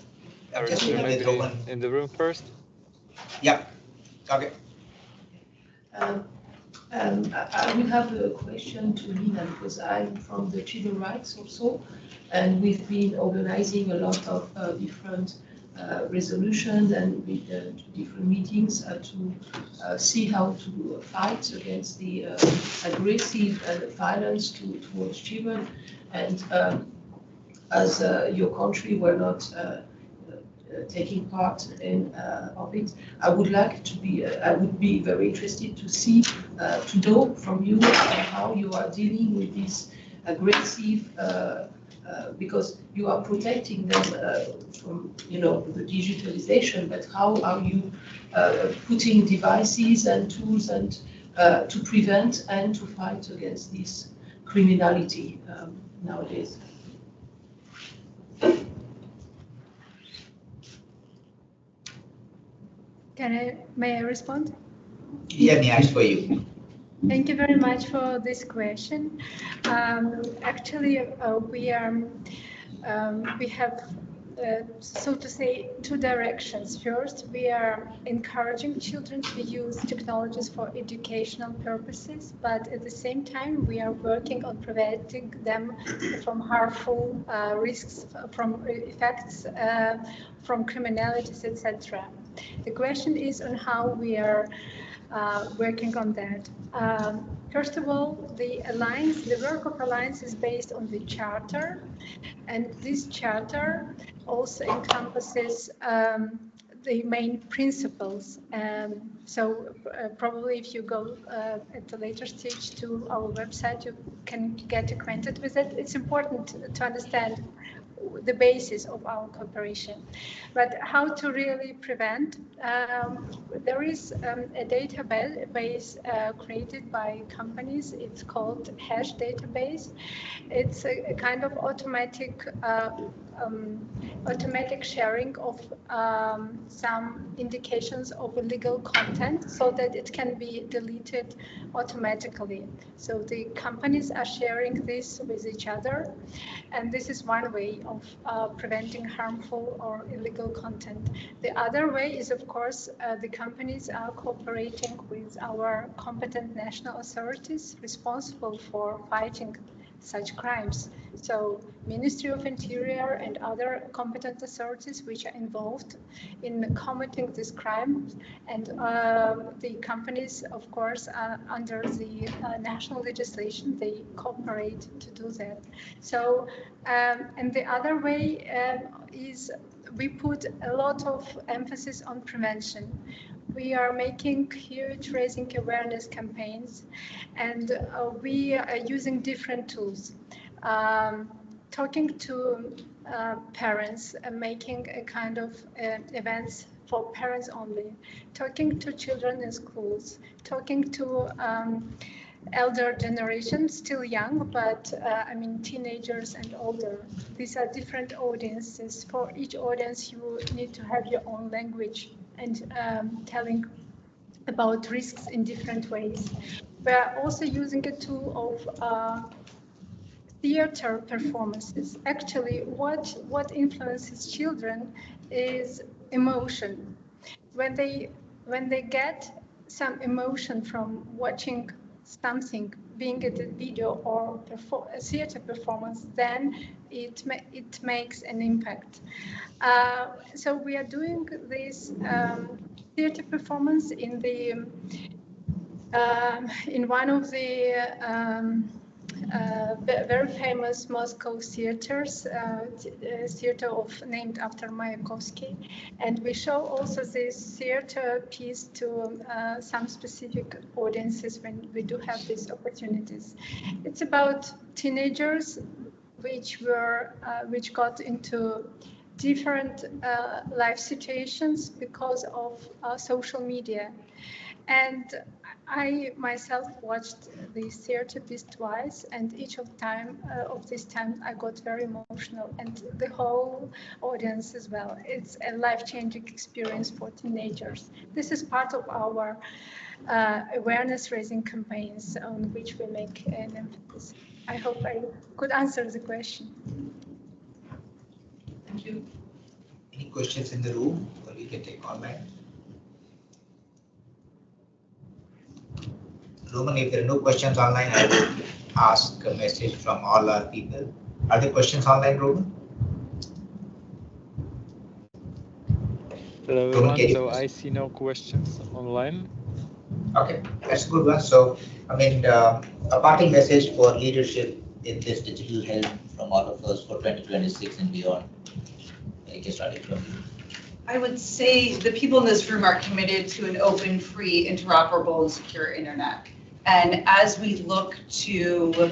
Are Just you with maybe Roman. in the room first? Yep. Okay. I will have a question to Lina, because I'm from the Children's Rights also, and we've been organizing a lot of different resolutions and with different meetings to see how to fight against the aggressive violence towards children. And as your country were not taking part in of it, I would be very interested to see, to know from you how you are dealing with this aggressive, because you are protecting them from, the digitalization, but how are you putting devices and tools and to prevent and to fight against this criminality nowadays? May I respond? Yeah, Niash, for you. Thank you very much for this question. Actually, we have, so to say, two directions. First, we are encouraging children to use technologies for educational purposes, but at the same time, we are working on preventing them from harmful risks, from effects, from criminalities, etc. The question is on how we are working on that. First of all, the work of Alliance is based on the charter, and this charter also encompasses the main principles. So probably if you go at a later stage to our website, you can get acquainted with it. It's important to understand the basis of our cooperation. But how to really prevent? There is a database created by companies. It's called Hash database. It's a kind of automatic sharing of some indications of illegal content so that it can be deleted automatically. So the companies are sharing this with each other, and this is one way of preventing harmful or illegal content. The other way is, of course, the companies are cooperating with our competent national authorities responsible for fighting such crimes. So Ministry of Interior and other competent authorities which are involved in combating this crime, and the companies, of course, under the national legislation, they cooperate to do that. So, and the other way is we put a lot of emphasis on prevention. We are making huge raising awareness campaigns, and we are using different tools. Talking to parents and making a kind of events for parents only, talking to children in schools, talking to elder generation, still young, but I mean teenagers and older. These are different audiences. For each audience, you need to have your own language and telling about risks in different ways. We are also using a tool of theater performances. Actually, what influences children is emotion. When they get some emotion from watching something, being it a video or a theater performance, then it makes an impact. So we are doing this theater performance in one of the very famous Moscow theaters, theater named after Mayakovsky, and we show also this theater piece to some specific audiences when we do have these opportunities. It's about teenagers which got into different life situations because of social media. And I myself watched this theater piece twice, and each of this time I got very emotional, and the whole audience as well. It's a life-changing experience for teenagers. This is part of our awareness-raising campaigns on which we make an emphasis. I hope I could answer the question. Thank you. Any questions in the room, or we can take online? Roman, if there are no questions online, I will ask a message from all our people. Are there questions online, Roman? Hello everyone, so I see no questions online. Okay, that's a good one. So, I mean, a parting message for leadership in this digital Helm from all of us for 2026 and beyond. I guess starting from you. I would say the people in this room are committed to an open, free, interoperable, and secure internet. And as we look to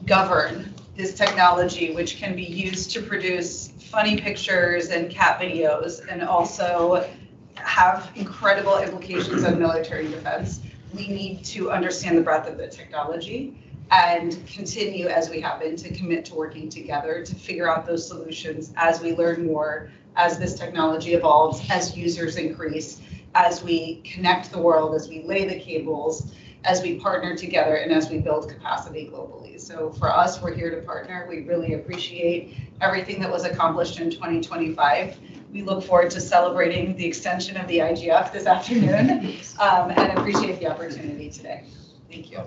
govern this technology, which can be used to produce funny pictures and cat videos, and also have incredible implications on military defense, we need to understand the breadth of the technology and continue, as we have been, to commit to working together to figure out those solutions as we learn more, as this technology evolves, as users increase, as we connect the world, as we lay the cables, as we partner together, and as we build capacity globally. So for us, we're here to partner. We really appreciate everything that was accomplished in 2025. We look forward to celebrating the extension of the IGF this afternoon, and appreciate the opportunity today. Thank you.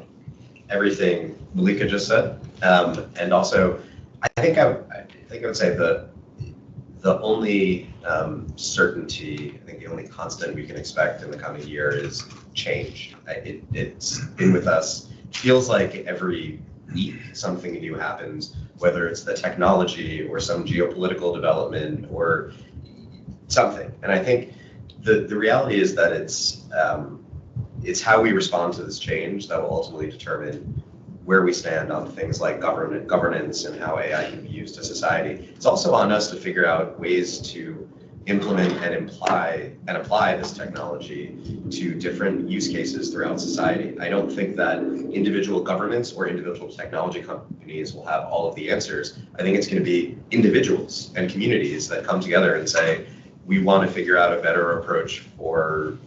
Everything Malika just said, and also I think I would say the only certainty, I think the only constant we can expect in the coming year is change. It's been with us. Feels like every week something new happens, whether it's the technology or some geopolitical development or something. And I think the reality is that it's how we respond to this change that will ultimately determine where we stand on things like governance and how AI can be used to society. It's also on us to figure out ways to implement and apply this technology to different use cases throughout society. I don't think that individual governments or individual technology companies will have all of the answers. I think it's going to be individuals and communities that come together and say, we want to figure out a better approach for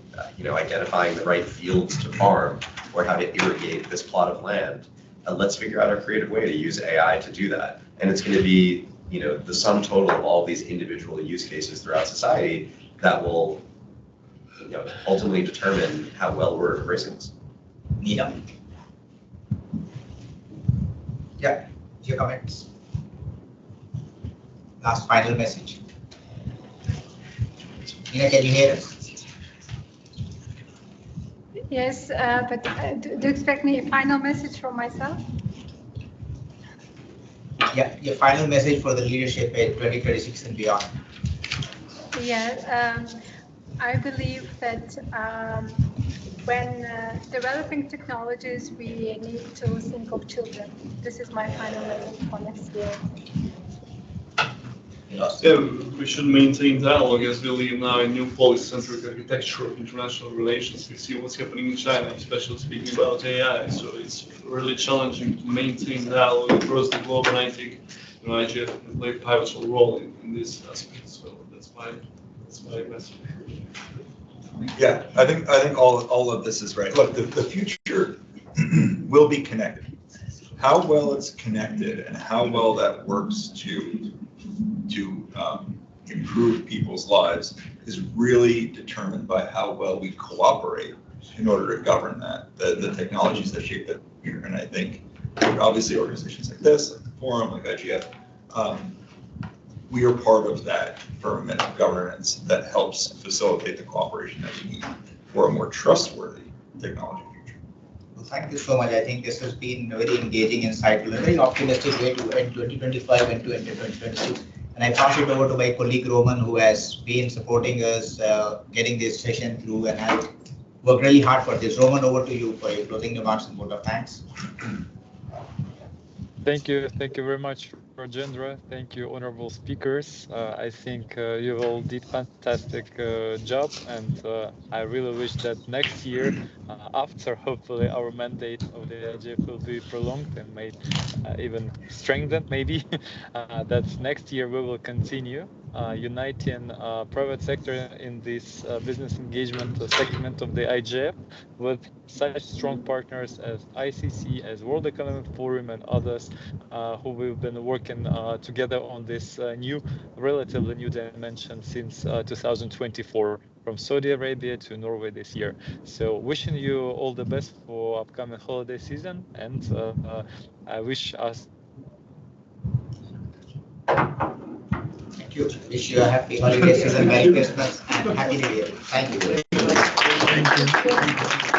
identifying the right fields to farm or how to irrigate this plot of land. Let's figure out a creative way to use AI to do that. And it's going to be the sum total of all these individual use cases throughout society that will ultimately determine how well we're embracing this. Nina? Yeah, your comments. Last final message. Nina, can you hear us? Yes, but do you expect me a final message from myself? Yeah, your final message for the leadership in 2026 and beyond. Yeah, I believe that when developing technologies, we need to think of children. This is my final message for next year. Yeah, we should maintain dialogue as we live now in new policy-centric architecture of international relations. We see what's happening in China, especially speaking about AI. So it's really challenging to maintain dialogue across the globe, and I think IGF can play a pivotal role in this aspect. So that's my message. Yeah, I think all of this is right. Look, the future will be connected. How well it's connected and how well that works to improve people's lives is really determined by how well we cooperate in order to govern that, the technologies that shape that future. And I think obviously organizations like this, like the Forum, like IGF, we are part of that firmament of governance that helps facilitate the cooperation that we need for a more trustworthy technology future. Well, thank you so much. I think this has been very engaging, insightful, and very optimistic way to end 2025 and to enter 2026. And I pass it over to my colleague Roman, who has been supporting us, getting this session through, and has worked really hard for this. Roman, over to you for your closing remarks and vote of thanks. Thank you very much, Rajendra. Thank you, honorable speakers. I think you all did fantastic job, and I really wish that next year, after hopefully our mandate of the IGF will be prolonged and made even strengthened, maybe, that next year we will continue uniting private sector in this business engagement segment of the IGF with such strong partners as ICC, as World Economic Forum, and others who we've been working together on this relatively new dimension since 2024, from Saudi Arabia to Norway this year. So wishing you all the best for upcoming holiday season, and I wish us. Thank you. Wish you a happy holiday season, Merry Christmas, and Happy New Year. Thank you. Thank you.